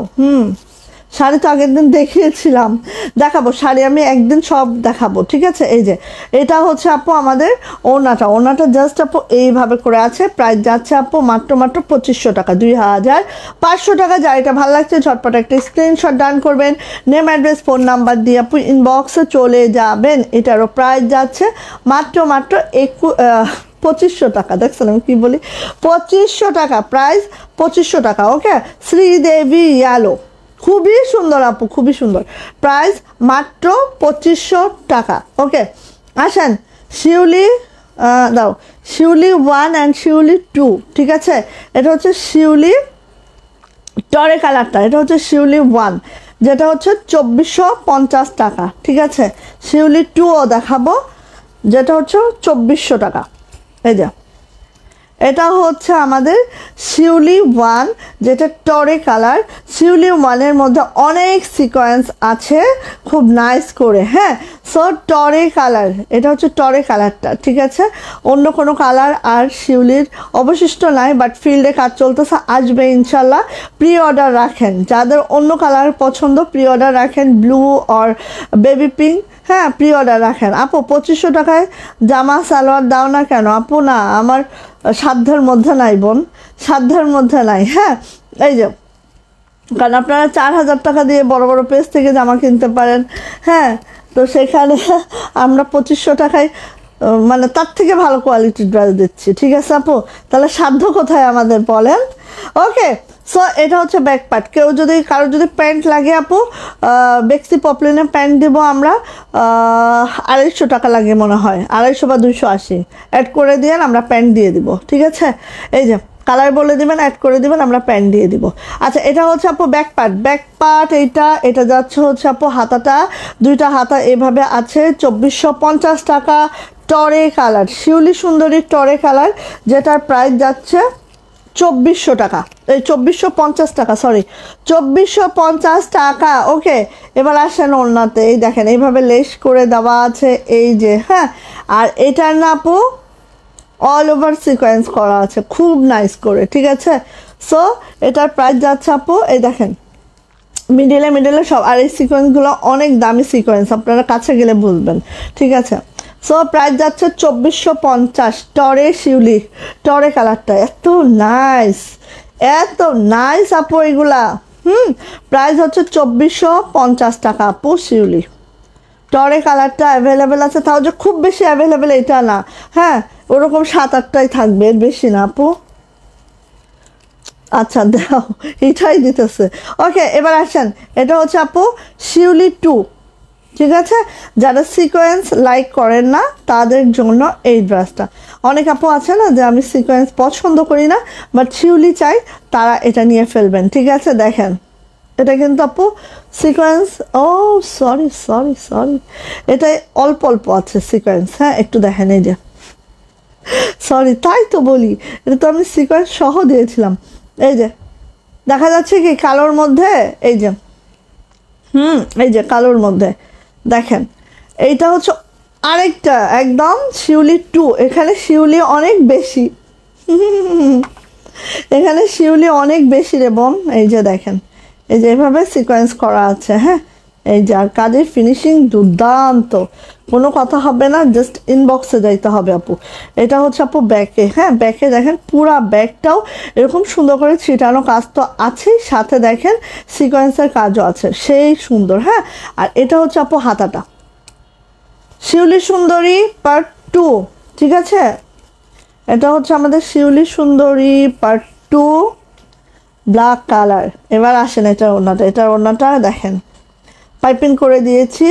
শাড়ি তো আগের দিন দেখিয়েছিলাম, দেখাবো শাড়ি আমি একদিন সব দেখাবো, ঠিক আছে। এই যে এটা হচ্ছে আপু আমাদের ওড়নাটা জাস্ট আপু এইভাবে করে আছে। প্রাইস যাচ্ছে আপু মাত্র 2500 টাকা, 2500 টাকা। যা এটা ভালো লাগছে ঝটপট একটা স্ক্রিনশট ডান করবেন, নেম অ্যাড্রেস ফোন নাম্বার দিয়ে আপু ইনবক্সে চলে যাবেন। এটারও প্রাইস যাচ্ছে মাত্র 2500 টাকা। দেখছেন আমি কি বলি, 2500 টাকা, প্রাইস 2500 টাকা। ওকে, শ্রীদেবী ইয়ালো, খুবই সুন্দর আপু, খুবই সুন্দর, প্রাইস মাত্র 2500 টাকা। ওকে, আসেন শিউলি দাও, শিউলি 1 অ্যান্ড শিউলি 2, ঠিক আছে। এটা হচ্ছে শিউলি টরে কালারটা, এটা হচ্ছে শিউলি 1 যেটা হচ্ছে 2450 টাকা, ঠিক আছে। শিউলি 2ও দেখাবো যেটা হচ্ছে 2400 টাকা। এই যে এটা হচ্ছে আমাদের শিউলি 1 যেটা টরে কালার। শিউলি 1-এর মধ্যে অনেক সিকোয়েন্স আছে খুব নাইস করে। হ্যাঁ, সো টরে কালার, এটা হচ্ছে টরে কালারটা, ঠিক আছে। অন্য কোনো কালার আর শিউলির অবশিষ্ট নাই, বাট ফিল্ডে কাজ চলতেছে, আসবে ইনশাল্লাহ। প্রি অর্ডার রাখেন, যাদের অন্য কালার পছন্দ প্রি অর্ডার রাখেন, ব্লু অর বেবি পিঙ্ক। হ্যাঁ, প্রি অর্ডার রাখেন। আপু 2500 টাকায় জামা সালোয়ার দাও না কেন? আপু না, আমার সাধ্যের মধ্যে নাই বোন, সাধ্যের মধ্যে নাই। হ্যাঁ, এই যে কারণ আপনারা 4000 টাকা দিয়ে বড় বড় পেজ থেকে জামা কিনতে পারেন। হ্যাঁ, তো সেখানে আমরা 2500 টাকায় মানে তার থেকে ভালো কোয়ালিটির ড্রেস দিচ্ছি, ঠিক আছে আপু। তাহলে সাধ্য কোথায় আমাদের বলেন? ওকে, সো এটা হচ্ছে ব্যাক পার্ট। কারো যদি প্যান্ট লাগে আপু, বেক্সি পপলিনের প্যান্ট দেবো আমরা, 250 টাকা লাগে মনে হয়, 250 বা 280 অ্যাড করে দিয়ে আমরা প্যান্ট দিয়ে দিব, ঠিক আছে। এই যে কালার বলে দিবেন, অ্যাড করে দিবেন, আমরা প্যান্ট দিয়ে দিব। আচ্ছা, এটা হচ্ছে আপু ব্যাক পার্ট। এটা যাচ্ছে হচ্ছে আপু হাতাটা, দুইটা হাতা এভাবে আছে, 2450 টাকা। টরে কালার, শিউলি সুন্দরী টরে কালার, যেটার প্রাইস যাচ্ছে 2400 টাকা, এই 2450 টাকা, সরি 2450 টাকা। ওকে, এবার আসেন ওড়নাতে। এই দেখেন এইভাবে লেস করে দেওয়া আছে, এই যে। হ্যাঁ, আর এটার না আপু অল ওভার সিকোয়েন্স করা আছে খুব নাইস করে, ঠিক আছে। সো এটার প্রাইস যাচ্ছে আপু, এই দেখেন মিডলে সব, আর এই সিকোয়েন্সগুলো অনেক দামি সিকোয়েন্স, আপনারা কাছে গেলে বুঝবেন, ঠিক আছে। সো প্রাইস যাচ্ছে 2450। টরে শিউলি, টরে কালারটা এত নাইস আপু এগুলা। প্রাইস হচ্ছে 2450 টাকা আপু। শিউলি টরে কালারটা অ্যাভেলেবেল আছে, তাও যে খুব বেশি অ্যাভেলেবেল এটা না। হ্যাঁ, ওরকম 7-8টাই থাকবে, এর বেশি না আপু। আচ্ছা দাও, এটাই দিতেছে। ওকে, এবার আসেন, এটা হচ্ছে আপু শিউলি 2, ঠিক আছে। যারা সিকোয়েন্স লাইক করেন না তাদের জন্য এই ড্রেসটা। অনেক আপু আছে না যে আমি সিকোয়েন্স পছন্দ করি না বাট শিউলি চাই, তারা এটা নিয়ে ফেলবেন, ঠিক আছে। দেখেন এটা কিন্তু আপু সিকোয়েন্স, ও সরি, এটাই অল্প আছে সিকোয়েন্স। হ্যাঁ, একটু দেখেন, এই যে সরি, তাই তো বলি, এটা তো আমি সিকোয়েন্স সহ দিয়েছিলাম। এই যে দেখা যাচ্ছে কি কালোর মধ্যে, এই যে এই যে কালোর মধ্যে দেখেন, এইটা হচ্ছে আরেকটা একদম শিউলি 2। এখানে শিউলি অনেক বেশি, এখানে শিউলি অনেক বেশি রে বোন। এই যে দেখেন, এই যে এভাবে সিকোয়েন্স করা আছে। হ্যাঁ, এই যে আর কাজের ফিনিশিং দুর্দান্ত, কোনো কথা হবে না, জাস্ট ইনবক্সে যাইতে হবে আপু। এটা হচ্ছে আপু ব্যাকে। হ্যাঁ, ব্যাকে দেখেন পুরা ব্যাকটাও এরকম সুন্দর করে ছিটানো কাজ তো আছেই, সাথে দেখেন সিকোয়েন্সের কাজও আছে, সেই সুন্দর। হ্যাঁ, আর এটা হচ্ছে আপু হাতাটা, শিউলি সুন্দরী পার্ট 2, ঠিক আছে। এটা হচ্ছে আমাদের শিউলি সুন্দরী পার্ট 2 ব্ল্যাক কালার। এবার আসেন এটার ওড়নাটা দেখেন, পাইপিং করে দিয়েছি,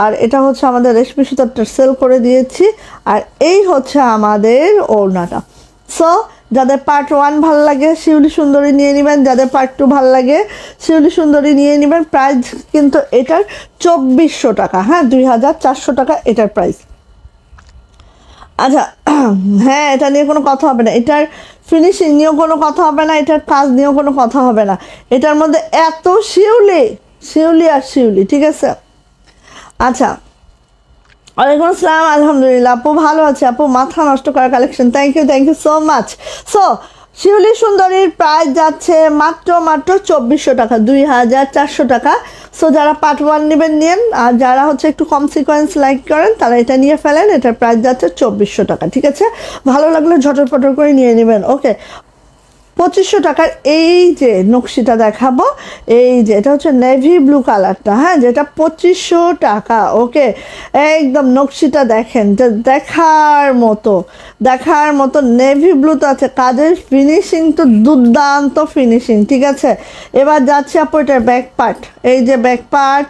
আর এটা হচ্ছে আমাদের রেশমি সুতার টার্সেল করে দিয়েছি, আর এই হচ্ছে আমাদের ওড়নাটা। সো যাদের পার্ট 1 ভালো লাগে শিউলি সুন্দরী নিয়ে নেবেন, যাদের পার্ট 2 ভালো লাগে শিউলি সুন্দরী নিয়ে নেবেন। প্রাইস কিন্তু এটার 2400 টাকা, হ্যাঁ 2400 টাকা এটার প্রাইস। আচ্ছা হ্যাঁ, এটা নিয়ে কোনো কথা হবে না, এটার ফিনিশিং নিয়েও কোনো কথা হবে না, এটার কাজ নিয়েও কোনো কথা হবে না। এটার মধ্যে এত শিউলি শিউলি আর শিউলি, ঠিক আছে। আচ্ছা ওয়ালাইকুম আসসালাম, আলহামদুলিল্লাহ আপু ভালো আছে আপু, মাথা নষ্ট করা collection, thank you so much. So শিউলি সুন্দরীর প্রাইস যাচ্ছে মাত্র 2400 টাকা, 2400 টাকা। সো যারা পার্ট 1 নেবেন নিন, আর যারা হচ্ছে একটু কম সিকোয়েন্স লাইক করেন তারা এটা নিয়ে ফেলেন। এটার প্রাইস যাচ্ছে 2400 টাকা, ঠিক আছে। ভালো লাগলে ঝটর পটর করে নিয়ে নেবেন। ওকে 2500 টাকার এই যে নকশিটা দেখাবো, এই যে এটা হচ্ছে নেভি ব্লু কালারটা, হ্যাঁ যেটা 2500 টাকা। ওকে একদম নকশিটা দেখেন, যে দেখার মতো নেভি ব্লুতে আছে, কাজের ফিনিশিং তো দুর্দান্ত ফিনিশিং, ঠিক আছে। এবার যাচ্ছে আপু এটার ব্যাক পার্ট, এই যে ব্যাক পার্ট,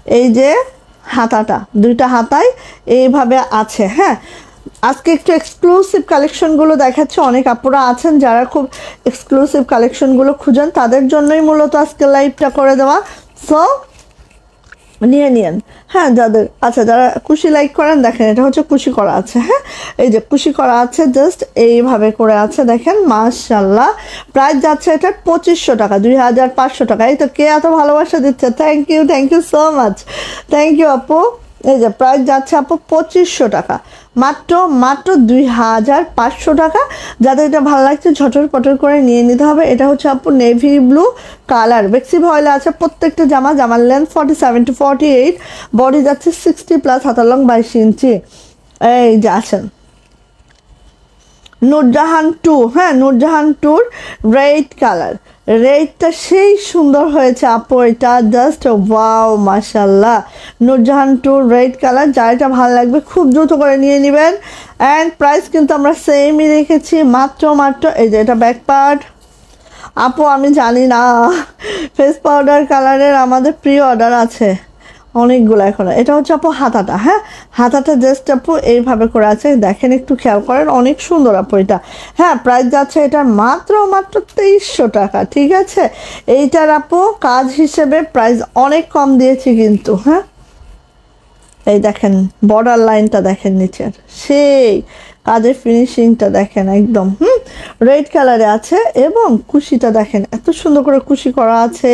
এই যে হাতাটা, দুইটা হাতায় এইভাবে আছে, হ্যাঁ। আজকে একটু এক্সক্লুসিভ কালেকশনগুলো দেখাচ্ছে, অনেক আপুরা আছেন যারা খুব এক্সক্লুসিভ কালেকশনগুলো খুঁজেন, তাদের জন্যই মূলত আজকে লাইভটা করে দেওয়া। সো নিয়ে নিন, হ্যাঁ যাদের আচ্ছা যারা কুশি লাইক করেন, দেখেন এটা হচ্ছে কুশি করা আছে, হ্যাঁ এই যে কুশি করা আছে, জাস্ট এইভাবে করে আছে, দেখেন মাশাল্লাহ। প্রাইস যাচ্ছে এটা 2500 টাকা, 2500 টাকা। এই তো কে এত ভালোবাসা দিচ্ছে, thank you so much, thank you আপু। এই যে প্রাইস যাচ্ছে আপু 2500 টাকা, মাত্র 2500 টাকা। যাদের এটা ভালো লাগছে ঝটর পটর করে নিয়ে নিতে হবে। এটা হচ্ছে আপু নেভি ব্লু কালার, বেক্সি ভয়েলে আছে প্রত্যেকটা জামার লেন্থ 47 to 48, বডি যাচ্ছে 60+, হাতার লং 22 ইঞ্চি। এই যে আছেন নূরজাহান 2, হ্যাঁ নূরজাহান 2 রেড কালার, রেডটা সেই সুন্দর হয়েছে আপু, এটা জাস্ট ওয়াও মাশাল্লাহ। নূরজাহান 2 রেড কালার, যার এটা ভালো লাগবে খুব দ্রুত করে নিয়ে নেবেন। অ্যান্ড প্রাইস কিন্তু আমরা সেমই রেখেছি, মাত্র এই যে এটা ব্যাক পার্ট। আপু আমি জানি না, ফেস পাউডার কালারের আমাদের প্রি অর্ডার আছে অনেকগুলো এখন। এটা হচ্ছে আপু হাতাটা, হ্যাঁ হাতাটা জাস্ট আপু এইভাবে করে আছে, দেখেন একটু খেয়াল করেন, অনেক সুন্দর আপু এটা। হ্যাঁ প্রাইস যাচ্ছে এটা মাত্র 2300 টাকা, ঠিক আছে। এইটার আপু কাজ হিসেবে প্রাইস অনেক কম দিয়েছি কিন্তু, হ্যাঁ এই দেখেন বর্ডার লাইনটা দেখেন নিচের, সেই কাজের ফিনিশিংটা দেখেন একদম রেড কালারে আছে, এবং কুশিটা দেখেন এত সুন্দর করে কুশি করা আছে।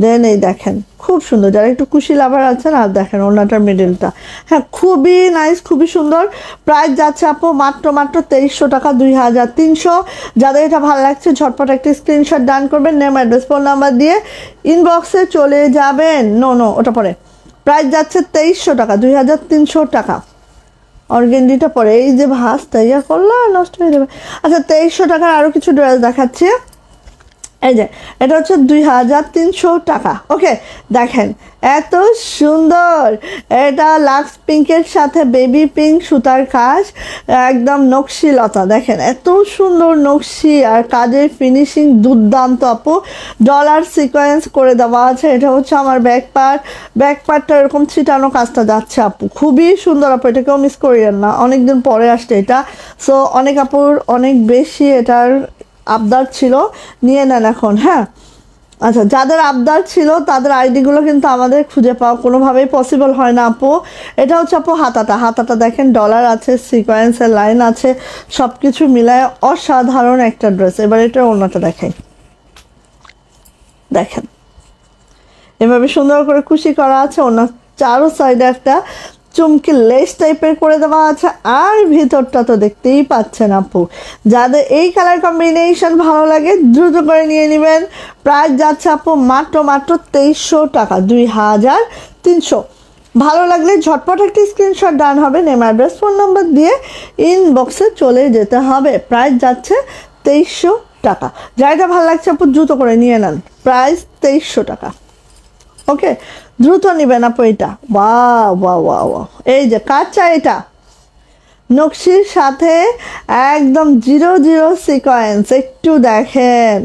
দেন এই দেখেন খুব সুন্দর, যারা একটু কুশি লাভার আছেন, আর দেখেন ওনাটার মিডলটা, হ্যাঁ খুবই নাইস, খুবই সুন্দর। প্রাইস যাচ্ছে আপু মাত্র 2300 টাকা, 2300। যাদের এটা ভালো লাগছে ঝটপট একটা স্ক্রিনশট ডান করবেন, নেম অ্যাড্রেস ফোন নাম্বার দিয়ে ইনবক্সে চলে যাবেন। নো ওটা পরে প্রাইস যাচ্ছে 2300 টাকা, 2300 টাকা। অর্গেন্ডিটা পরে এই যে ভাঁজটা ইয়া করলো নষ্ট হয়ে যাবে। আচ্ছা 2300 টাকার আরও কিছু ড্রেস দেখাচ্ছি, এই যে এটা হচ্ছে 2300 টাকা। ওকে দেখেন এত সুন্দর, এটা লাক্স পিঙ্কের সাথে বেবি পিঙ্ক সুতার কাজ, একদম নকশিলতা, দেখেন এত সুন্দর নকশি, আর কাজের ফিনিশিং দুর্দান্ত আপু। ডলার সিকোয়েন্স করে দেওয়া আছে। এটা হচ্ছে আমার ব্যাক পার্টটা এরকম ছিটানো কাজটা যাচ্ছে আপু, খুবই সুন্দর আপু, এটা কেউ মিস করিয়েন না, অনেকদিন পরে আসছে এটা। সো অনেক আপুর অনেক বেশি এটার আবদার ছিল, নিয়ে নেন এখন, হ্যাঁ। আচ্ছা যাদের আবদার ছিল তাদের আইডিগুলো কিন্তু আমাদের খুঁজে পাওয়া কোনোভাবেই পসিবল হয় না আপু। এটা হচ্ছে আপু হাতাটা দেখেন, ডলার আছে, সিকোয়েন্সের লাইন আছে, সব কিছু মিলায় অসাধারণ একটা ড্রেস। এবার এটা ওড়নাটা দেখাই, দেখেন এভাবে সুন্দর করে কুশি করা আছে, ওনার চারো সাইডে একটা চুমকি লেস টাইপের করে দেওয়া আছে, আর ভিতরটা তো দেখতেই পাচ্ছেন আপু। যাদের এই কালার কম্বিনেশন ভালো লাগে দ্রুত করে নিয়ে নেবেন। প্রাইস যাচ্ছে আপু মাত্র 2300 টাকা, 2300। ভালো লাগলে ঝটপট একটি স্ক্রিনশট ডান হবে, নেম অ্যাড্রেস ফোন নাম্বার দিয়ে ইনবক্সে চলে যেতে হবে। প্রাইস যাচ্ছে 2300 টাকা। যাইটা ভালো লাগছে আপু দ্রুত করে নিয়ে নেন, প্রাইস 2300 টাকা। ওকে দ্রুত নেবেন আপু এটা। ওয়াও এই যে কাঁচা, এটা নকশির সাথে একদম 00 সিকোয়েন্স, একটু দেখেন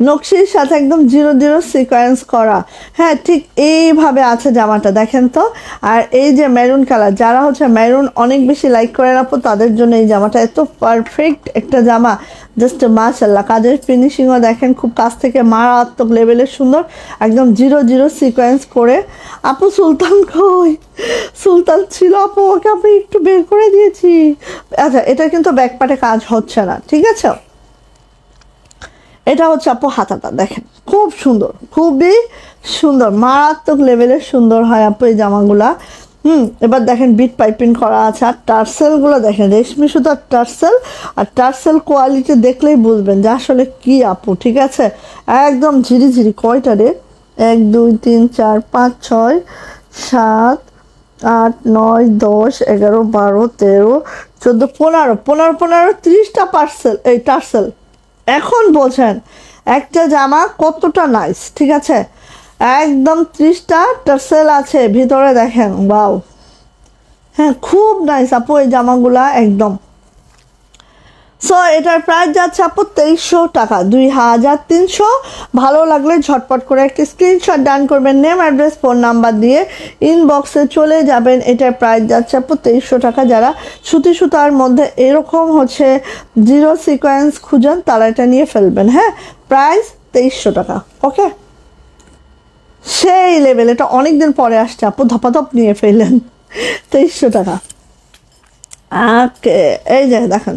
নকশির সাথে একদম 0 0 সিকোয়েন্স করা। হ্যাঁ, ঠিক এইভাবে আছে জামাটা, দেখেন তো। আর এই যে মেরুন কালার, যারা হচ্ছে মেরুন অনেক বেশি লাইক করে আপু, তাদের জন্য এই জামাটা এত পারফেক্ট একটা জামা, জাস্ট মাশাআল্লাহ। কাজের ফিনিশিংও দেখেন খুব কাছ থেকে মারাত্মক লেভেলের সুন্দর, একদম 0 0 সিকোয়েন্স করে। আপু সুলতান কই? সুলতান ছিল আপু, ওকে আপনি একটু বের করে দিয়েছি। আচ্ছা, এটা কিন্তু ব্যাকপার্টে কাজ হচ্ছে না, ঠিক আছে। এটা হচ্ছে আপু হাতাটা, দেখেন খুব সুন্দর, খুবই সুন্দর, মারাত্মক লেভেলের সুন্দর হয় আপু এই জামাগুলা। এবার দেখেন বিট পাইপিং করা আছে, আর টার্সেলগুলো দেখেন রেশমি সুতার টার্সেল, আর টার্সেল কোয়ালিটি দেখলেই বুঝবেন যে আসলে কি আপু, ঠিক আছে। একদম ঝিরিঝিরি। কয়টা রে? 1 2 3 4 5 6 7 8 9 10 11 12 13 14 15 15 15 30টা পার্সেল, এই টার্সেল। এখন বোঝেন একটা জামা কতটা নাইস, ঠিক আছে। একদম 30টা টার্সেল আছে ভিতরে, দেখেন ওয়াও। হ্যাঁ, খুব নাইস আপু এই জামাগুলা একদম। সো এটার প্রাইস যাচ্ছে আপু 2300 টাকা, 2300। ভালো লাগলে ঝটপট করে একটা স্ক্রিনশট ডান করবেন, নেম অ্যাড্রেস ফোন নাম্বার দিয়ে ইনবক্সে চলে যাবেন। এটার প্রাইস যাচ্ছে আপু 2300 টাকা। যারা সুতি সুতার মধ্যে এরকম হচ্ছে 0 সিকোয়েন্স খুঁজেন, তারা এটা নিয়ে ফেলবেন। হ্যাঁ, প্রাইস 2300 টাকা। ওকে, সেই লেভেল। এটা অনেকদিন পরে আসছে আপু, ধপাধপ নিয়ে ফেললেন। 2300 টাকা। ওকে, এই যে দেখেন,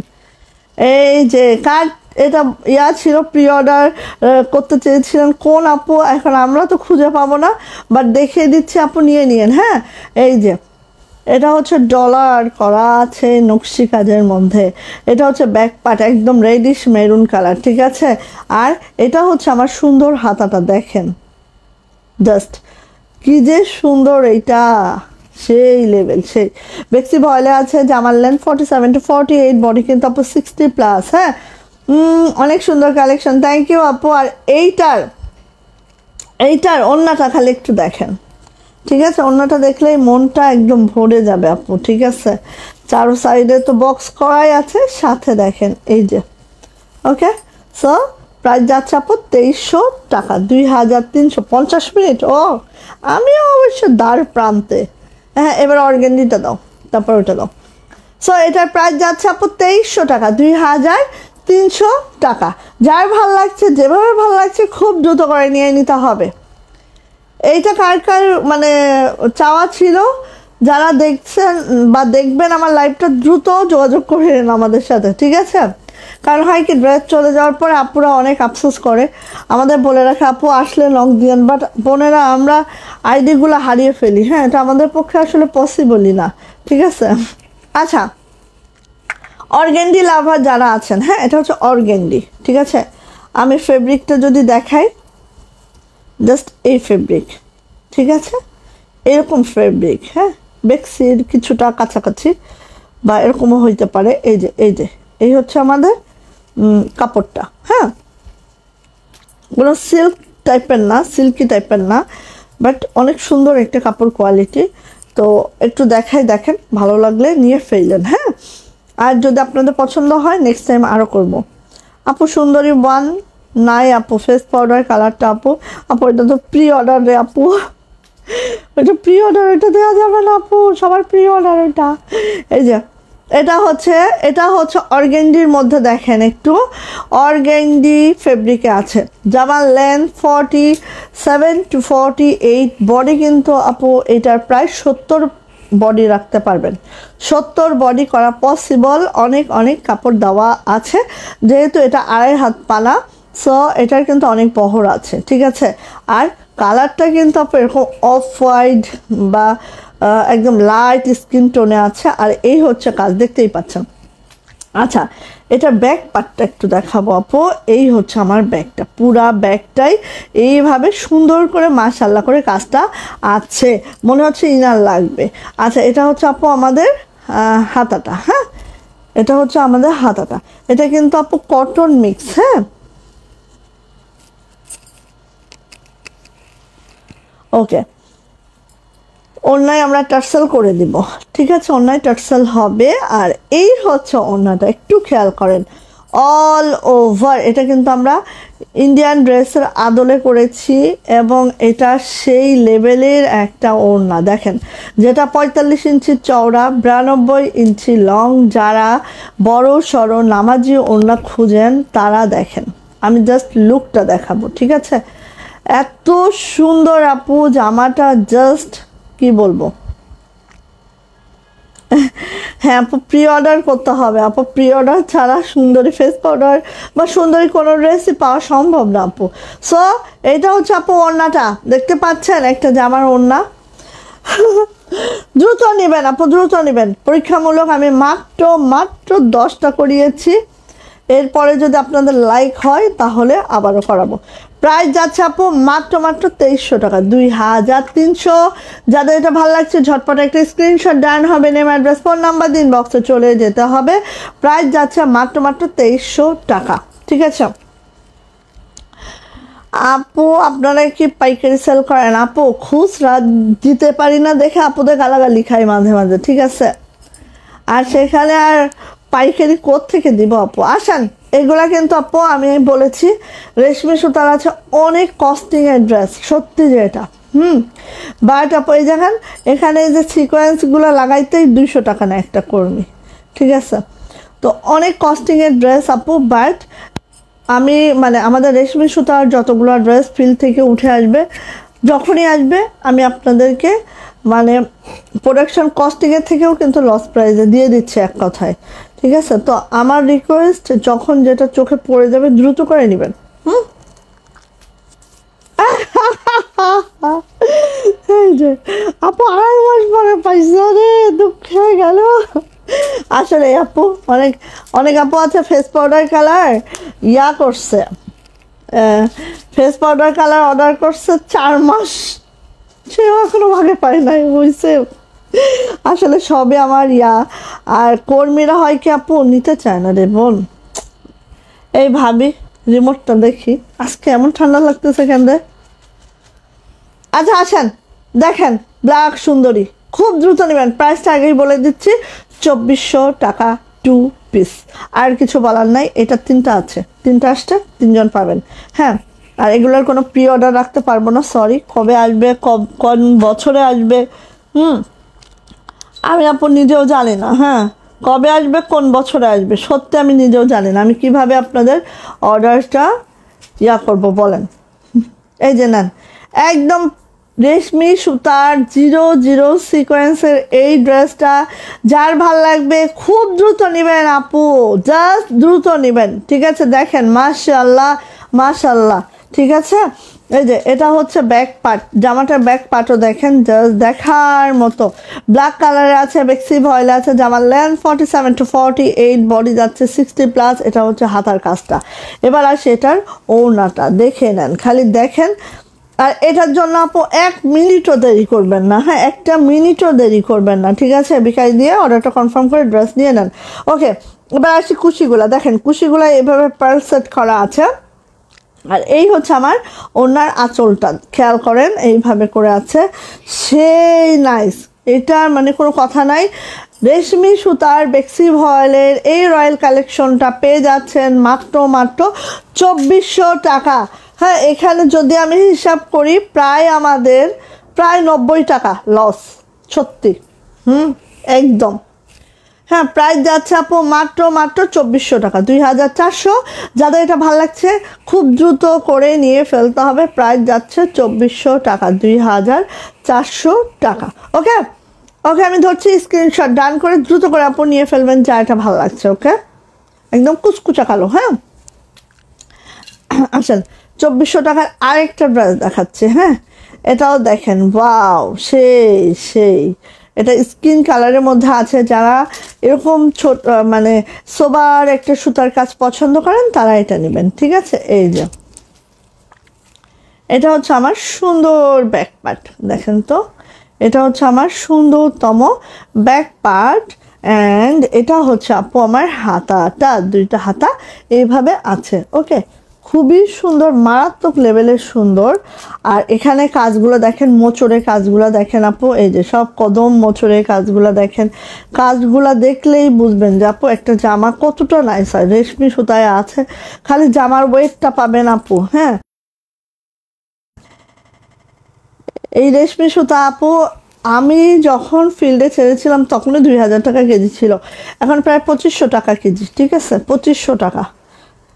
এই যে কার এটা ছিল, প্রি অর্ডার করতে চেয়েছিলেন কোন আপু, এখন আমরা তো খুঁজে পাবো না, বাট দেখিয়ে দিচ্ছি আপু, নিয়ে নিয়েন। হ্যাঁ, এই যে এটা হচ্ছে ডলার করা আছে নকশি কাজের মধ্যে। এটা হচ্ছে ব্যাক পার্ট, একদম রেডিশ মেরুন কালার, ঠিক আছে। আর এটা হচ্ছে আমার সুন্দর হাতাটা, দেখেন জাস্ট কি যে সুন্দর এইটা, সেই লেভেল, সেই। বেক্সি ভয়েলে আছে, জামার লেন্থ 47 to 48, বডি কিন্তু আপু 60+। হ্যাঁ, অনেক সুন্দর কালেকশন, থ্যাংক ইউ আপু। আর এইটার ওড়নাটা খালি একটু দেখেন, ঠিক আছে। ওড়নাটা দেখলেই মনটা একদম ভরে যাবে আপু, ঠিক আছে। চারো সাইডে তো বক্স করাই আছে, সাথে দেখেন এই যে। ওকে, সো প্রাইস যাচ্ছে আপু 2300 টাকা, 2350 মিনিট। ও, আমিও অবশ্য দ্বার প্রান্তে। হ্যাঁ, এবার অর্গেন্ডিটা দাও, তারপর ওটা দাও। সো এটার প্রাইস যাচ্ছে আপু 2300 টাকা, 2300 টাকা। যার ভাল লাগছে, যেভাবে ভাল লাগছে, খুব দ্রুত করে নিয়ে নিতে হবে। এইটা কার কার মানে চাওয়া ছিল, যারা দেখছেন বা দেখবেন আমার লাইভটা, দ্রুত যোগাযোগ করে নিন আমাদের সাথে, ঠিক আছে। কারণ হয় কি, ড্রেস চলে যাওয়ার পরে আপুরা অনেক আফসোস করে, আমাদের বলে রাখে আপু আসলে লং দিয়েন, বাট বোনেরা আমরা আইডিগুলো হারিয়ে ফেলি। হ্যাঁ, এটা আমাদের পক্ষে আসলে পসিবলই না, ঠিক আছে। আচ্ছা, অর্গেন্ডি লাভার যারা আছেন, হ্যাঁ, এটা হচ্ছে অর্গেন্ডি, ঠিক আছে। আমি ফেব্রিকটা যদি দেখাই, জাস্ট এই ফেব্রিক, ঠিক আছে, এরকম ফেব্রিক। হ্যাঁ, বেক্সির কিছুটা কাছাকাছি বা এরকমও হইতে পারে। এই যে এই হচ্ছে আমাদের কাপড়টা। হ্যাঁ, কোনো সিল্ক টাইপের না, সিল্কি টাইপের না, বাট অনেক সুন্দর একটা কাপড় কোয়ালিটি। তো একটু দেখাই, দেখেন, ভালো লাগলে নিয়ে ফেললেন। হ্যাঁ, আর যদি আপনাদের পছন্দ হয় নেক্সট টাইম আরও করব। আপু সুন্দরী 1 নাই আপু, ফেস পাউডার কালারটা আপু, এটা তো প্রি অর্ডার রে আপু, ওইটা প্রি অর্ডার, এটা দেওয়া যাবে না আপু, সবার প্রি অর্ডার ওইটা। এই যে এটা হচ্ছে অর্গেন্ডির মধ্যে, দেখেন একটু অর্গেন্ডি ফেব্রিকে আছে। জামার লেন্থ 47 to 48, বডি কিন্তু আপু এটার প্রায় 70 বডি রাখতে পারবেন। 70 বডি করা পসিবল, অনেক কাপড় দেওয়া আছে, যেহেতু এটা 2.5 হাত পানা। সো এটার কিন্তু অনেক বহর আছে, ঠিক আছে। আর কালারটা কিন্তু আপু এরকম অফ হোয়াইট বা একদম লাইট স্কিন টোনে আছে। আর এই হচ্ছে কাজ, দেখতেই পাচ্ছেন। আচ্ছা, এটা ব্যাক পার্টটা একটু দেখাবো আপু। এই হচ্ছে আমার ব্যাগটা, পুরা ব্যাগটাই এইভাবে সুন্দর করে মাশাআল্লাহ করে কাজটা আছে, মনে হচ্ছে ইনার লাগবে। আচ্ছা, এটা হচ্ছে আপু আমাদের হাতাটা। হ্যাঁ, এটা হচ্ছে আমাদের হাতাটা, এটা কিন্তু আপু কটন মিক্স। হ্যাঁ, ওকে, ওড়নায় আমরা টার্সেল করে দিব, ঠিক আছে, ওড়নায় টার্সেল হবে। আর এই হচ্ছে ওড়নাটা, একটু খেয়াল করেন, অল ওভার। এটা কিন্তু আমরা ইন্ডিয়ান ড্রেসের আদলে করেছি এবং এটা সেই লেভেলের একটা ওড়না দেখেন, যেটা 45 ইঞ্চি চওড়া, 92 ইঞ্চি লং। যারা বড় সড়ো নামাজি ওড়না খুঁজেন তারা দেখেন, আমি জাস্ট লুকটা দেখাবো, ঠিক আছে? এত সুন্দর আপু জামাটা, জাস্ট কি বলবো। হ্যাঁ আপু, প্রি অর্ডার করতে হবে আপু, প্রি অর্ডার ছাড়া সুন্দরী ফেস পাউডার বা সুন্দরী কোনো ড্রেসই পাওয়া সম্ভব না আপু। সো এটা হচ্ছে আপু ওড়নাটা, দেখতে পাচ্ছেন একটা জামার ওড়না। দ্রুত নেবেন আপু, দ্রুত নেবেন, পরীক্ষামূলক আমি মাত্র 10টা করিয়েছি। এরপরে যদি আপনাদের লাইক হয় তাহলে আবারও করাবো। প্রাইস যাচ্ছে আপু মাত্র 2300 টাকা, 2300। যাদের এটা ভালো লাগছে ঝটপট একটা স্ক্রিনশট ডান হবে, নেম অ্যাড্রেস ফোন নাম্বার দিন বক্সে চলে যেতে হবে। প্রাইস যাচ্ছে মাত্র 2300 টাকা, ঠিক আছে আপু? আপনারা কি পাইকারি সেল করেন আপু? খুচরা দিতে পারি না দেখে আপুদের গালাগালি খাই মাঝে মাঝে, ঠিক আছে? আর সেখানে আর পাইকারি থেকে দিব আপু? আসেন, এগুলা কিন্তু আপু আমি বলেছি রেশমি সুতার আছে, অনেক কস্টিং এর ড্রেস, সত্যি যে এটা। বাট আপু এই দেখেন এখানে এই যে সিকোয়েন্সগুলো লাগাইতেই 200 টাকা না একটা কর্মী, ঠিক আছে? তো অনেক কস্টিং এর ড্রেস আপু। বাট আমি মানে আমাদের রেশমি সুতার যতগুলো ড্রেস ফিল থেকে উঠে আসবে, যখনই আসবে আমি আপনাদেরকে মানে প্রোডাকশন কস্টিংয়ের থেকেও কিন্তু লস প্রাইজে দিয়ে দিচ্ছে এক কথায়, ঠিক আছে? তো আমার রিকোয়েস্ট, যখন যেটা চোখে পড়ে যাবে দ্রুত করে নেবেন। আপু 2.5 মাস পরে পাইছে রে, দুঃখ হয়ে গেল। আসলে আপু অনেক আপু আছে ফেস পাউডার কালার করছে, ফেস পাউডার কালার অর্ডার করছে 4 মাস, সে এখনো ভাগে পায় নাই, বুঝছে? আসলে সবে আমার আর কর্মীরা হয় কি আপু নিতে চায় না রে বোন। এই ভাবি রিমোটটা দেখি, আজকে এমন ঠান্ডা লাগতেছে কেন রে? আচ্ছা আসেন দেখেন, ব্ল্যাক সুন্দরী, খুব দ্রুত নেবেন। প্রাইসটা আগেই বলে দিচ্ছি, 2400 টাকা 2 পিস। আর কিছু বলার নাই, এটা 3টা আছে, 3টা আসছে 3জন পাবেন। হ্যাঁ, আর এগুলোর কোনো প্রি অর্ডার রাখতে পারবো না, সরি। কবে আসবে, কোন বছরে আসবে আমি আপু নিজেও জানি না। হ্যাঁ, কবে আসবে, কোন বছরে আসবে, সত্যি আমি নিজেও জানি না। আমি কিভাবে আপনাদের অর্ডারটা করব বলেন? এই যে নেন, একদম রেশমি সুতার 00 সিকোয়েন্সের এই ড্রেসটা যার ভাল লাগবে খুব দ্রুত নেবেন আপু, জাস্ট দ্রুত নেবেন, ঠিক আছে? দেখেন মাশাআল্লাহ মাশাআল্লাহ, ঠিক আছে? এই যে এটা হচ্ছে ব্যাক পার্ট, জামাটার ব্যাক পার্টও দেখেন, জাস্ট দেখার মতো। ব্ল্যাক কালারে আছে, বেক্সি ভয়েলে আছে। জামার লেন্থ 47 to 48, বডি যাচ্ছে 60+। এটা হচ্ছে হাতার কাজটা। এবার আসে এটার ওড়নাটা, দেখে নেন, খালি দেখেন। আর এটার জন্য আপু 1 মিনিটও দেরি করবেন না, হ্যাঁ 1টা মিনিটও দেরি করবেন না, ঠিক আছে? বিকাশ দিয়ে অর্ডারটা কনফার্ম করে ড্রেস নিয়ে নেন। ওকে, এবার আসি কুশিগুলা, দেখেন কুশিগুলা এভাবে পার্ল সেট করা আছে। আর এই হচ্ছে আমার ওনার আঁচলটা, খেয়াল করেন এইভাবে করে আছে, সেই নাইস। এটার মানে কোনো কথা নাই। রেশমি সুতার বেক্সি ভয়েলের এই রয়্যাল কালেকশনটা পেয়ে যাচ্ছেন মাত্র 2400 টাকা। হ্যাঁ, এখানে যদি আমি হিসাব করি আমাদের প্রায় 90 টাকা লস, সত্যি। একদম। হ্যাঁ, প্রাইস যাচ্ছে আপু মাত্র 2400 টাকা, 2400। যাদের এটা ভালো লাগছে খুব দ্রুত করে নিয়ে ফেলতে হবে। প্রাইস যাচ্ছে 2400 টাকা, 2400 টাকা। ওকে ওকে, আমি ধরছি, স্ক্রিনশট ডান করে দ্রুত করে আপু নিয়ে ফেলবেন যা এটা ভালো লাগছে। ওকে, একদম কুচকুচা কালো। হ্যাঁ, আসেন 2400 টাকার আরেকটা ড্রেস দেখাচ্ছে। হ্যাঁ, এটাও দেখেন, ওয়াও, সেই এটা স্কিন কালারের মধ্যে আছে। যারা এরকম ছোট মানে সোবার একটা সুতার কাজ পছন্দ করেন তারা এটা নেবেন, ঠিক আছে? এই যে এটা হচ্ছে আমার সুন্দর ব্যাক পার্ট, দেখেন তো, এটা হচ্ছে আমার সুন্দরতম ব্যাক পার্ট। অ্যান্ড এটা হচ্ছে আপু আমার হাতাটা, 2টা হাতা এইভাবে আছে। ওকে, খুবই সুন্দর, মারাত্মক লেভেলের সুন্দর। আর এখানে কাজগুলো দেখেন, মোচড়ের কাজগুলো দেখেন আপু, এই যে সব কদম মোচড়ের কাজগুলো দেখেন। কাজগুলো দেখলেই বুঝবেন যে আপু একটা জামা কতটা নাইস হয়, রেশমি সুতায় আছে। খালি জামার ওয়েটটা পাবেন আপু। হ্যাঁ, এই রেশমি সুতা আপু আমি যখন ফিল্ডে ছেড়েছিলাম তখনই 2000 টাকা কেজি ছিল, এখন প্রায় 2500 টাকা কেজি। ঠিক আছে, 2500 টাকা।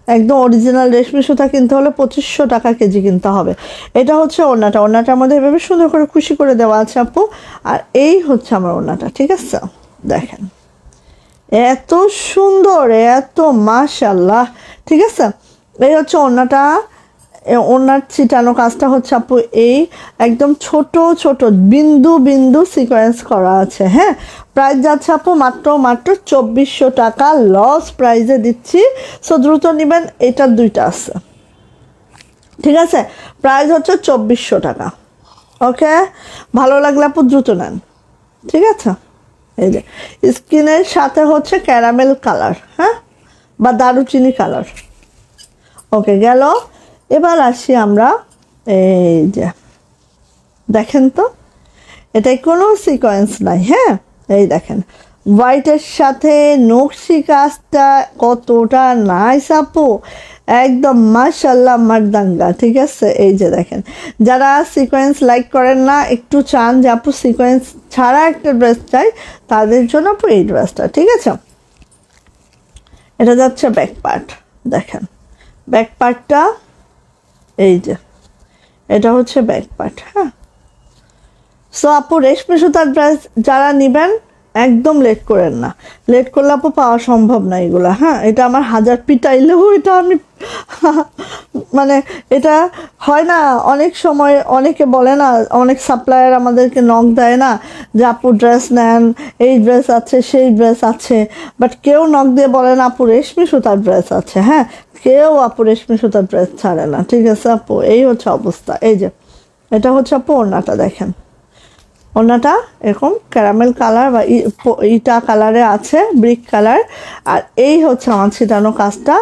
একদম অরিজিনাল রেশমি সুতা কিনতে হলে 2500 টাকা কেজি কিনতে হবে। এটা হচ্ছে ওড়নাটা, ওড়নাটার মধ্যে এভাবে সুন্দর করে খুশি করে দেওয়া আছে আপু। আর এই হচ্ছে আমার ওড়নাটা। ঠিক আছে, দেখেন এত সুন্দর, এত মাশাআল্লাহ। ঠিক আছে, এই হচ্ছে ওড়নাটা। ওড়নার ছিটানো কাজটা হচ্ছে আপু এই একদম ছোট ছোট বিন্দু বিন্দু সিকোয়েন্স করা আছে। হ্যাঁ, প্রাইস যাচ্ছে আপু মাত্র 2400 টাকা, লস প্রাইজে দিচ্ছি। সো দ্রুত নেবেন, এটার দুইটা আছে। ঠিক আছে, প্রাইস হচ্ছে 2400 টাকা। ওকে, ভালো লাগলে আপু দ্রুত নেন। ঠিক আছে, এই যে স্কিনের সাথে হচ্ছে ক্যারামেল কালার, হ্যাঁ, বা দারুচিনি কালার। ওকে গেল। এবার আসি আমরা, এই যে দেখেন তো, এটাই কোনো সিকোয়েন্স নাই। হ্যাঁ, এই দেখেন হোয়াইটের সাথে নকশি কাজটা কতটা নাইস আপু, একদম মাশাআল্লাহ মারদাঙ্গা। ঠিক আছে, এই যে দেখেন, যারা সিকোয়েন্স লাইক করেন না, একটু চান যে আপু সিকোয়েন্স ছাড়া একটা ড্রেস চাই, তাদের জন্য আপু এই ড্রেসটা। ঠিক আছে, এটা যাচ্ছে ব্যাক পার্ট। দেখেন ব্যাক পার্টটা, এই যে এটা হচ্ছে ব্যাক পার্ট। হ্যাঁ, সো আপু রেশমি সুতার ড্রেস যারা নেবেন একদম লেট করেন না, লেট করলে আপু পাওয়া সম্ভব না এগুলো। হ্যাঁ, এটা আমার হাজার পিটাইলেও এটা আমি মানে এটা হয় না। অনেক সময় অনেকে বলে না, অনেক সাপ্লায়ার আমাদেরকে নক দেয় না যে আপু ড্রেস নেন, এই ড্রেস আছে সেই ড্রেস আছে, বাট কেউ নক দিয়ে বলে না আপু রেশমি সুতার ড্রেস আছে। হ্যাঁ, কেউ আপু রেশমি সুতার ড্রেস ছাড়ে না। ঠিক আছে আপু, এই হচ্ছে অবস্থা। এই যে এটা হচ্ছে আপু ওড়নাটা, দেখেন ওড়নাটা এরকম ক্যারামেল কালার বা ইটা কালারে আছে, ব্রিক কালার। আর এই হচ্ছে আমার ছিটানো কাজটা।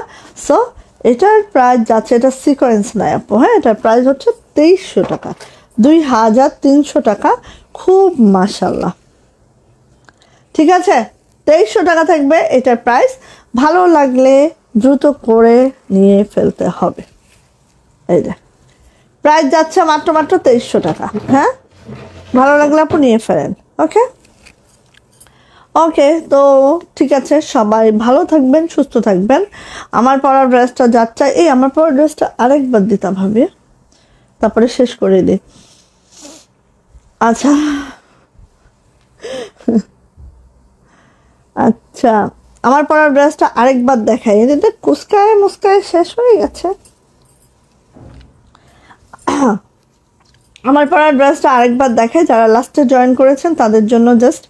সো এটার প্রাইস যাচ্ছে, এটা সিকোয়েন্স নাই আপু। হ্যাঁ, এটার প্রাইস হচ্ছে 2300 টাকা, 2300 টাকা। খুব মাশাআল্লাহ। ঠিক আছে, 2300 টাকা থাকবে এটার প্রাইস। ভালো লাগলে দ্রুত করে নিয়ে ফেলতে হবে। এই যে প্রাইস যাচ্ছে মাত্র 2300 টাকা। হ্যাঁ, ভালো লাগলে আপনি নিয়ে ফেলেন। ওকে ওকে, তো ঠিক আছে, সবাই ভালো থাকবেন, সুস্থ থাকবেন। আমার পরা ড্রেসটা যাচ্ছে, এই আমার পরা ড্রেসটা আরেকবার দিতাম ভাবি, তারপরে শেষ করে দিই। আচ্ছা আচ্ছা, আমার পরা ড্রেসটা আরেকবার দেখাই। এটা কুচকায় মুস্কায় শেষ হয়ে গেছে। আমার পরা ড্রেসটা আরেকবার দেখে, যারা লাস্টে জয়েন করেছেন তাদের জন্য জাস্ট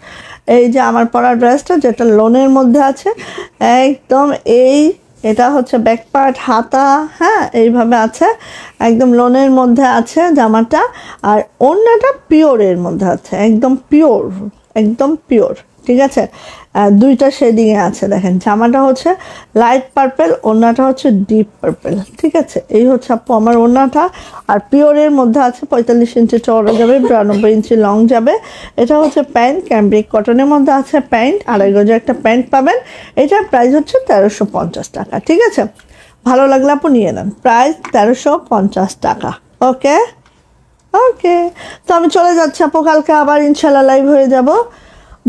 এই যে আমার পরা ড্রেসটা যেটা লোনের মধ্যে আছে একদম, এই এটা হচ্ছে ব্যাক পার্ট, হাতা, হ্যাঁ এইভাবে আছে, একদম লোনের মধ্যে আছে জামাটা। আর ওড়নাটা পিওরের মধ্যে আছে, একদম পিওর, একদম পিওর। ঠিক আছে, দুইটা শেডিংয়ে আছে। দেখেন জামাটা হচ্ছে লাইট পার্পেল, ওড়নাটা হচ্ছে ডিপ পার্পেল। ঠিক আছে, এই হচ্ছে আপু আমার ওড়নাটা। আর পিওরের মধ্যে আছে 45 ইঞ্চি চওড়া যাবে, 92 ইঞ্চি লং যাবে। এটা হচ্ছে প্যান্ট, ক্যামব্রিক কটনের মধ্যে আছে প্যান্ট, আড়াই গজের একটা প্যান্ট পাবেন। এটার প্রাইস হচ্ছে 1350 টাকা। ঠিক আছে, ভালো লাগলে আপু নিয়ে নেন, প্রাইস 1350 টাকা। ওকে ওকে, তো আমি চলে যাচ্ছি আপু, কালকে আবার ইনশাল্লাহ লাইভ হয়ে যাব।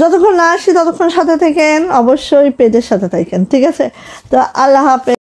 যতক্ষণ না আসি ততক্ষণ সাথে থাকেন, অবশ্যই পেজের সাথে থাকেন। ঠিক আছে, তো আল্লাহ হাফেজ।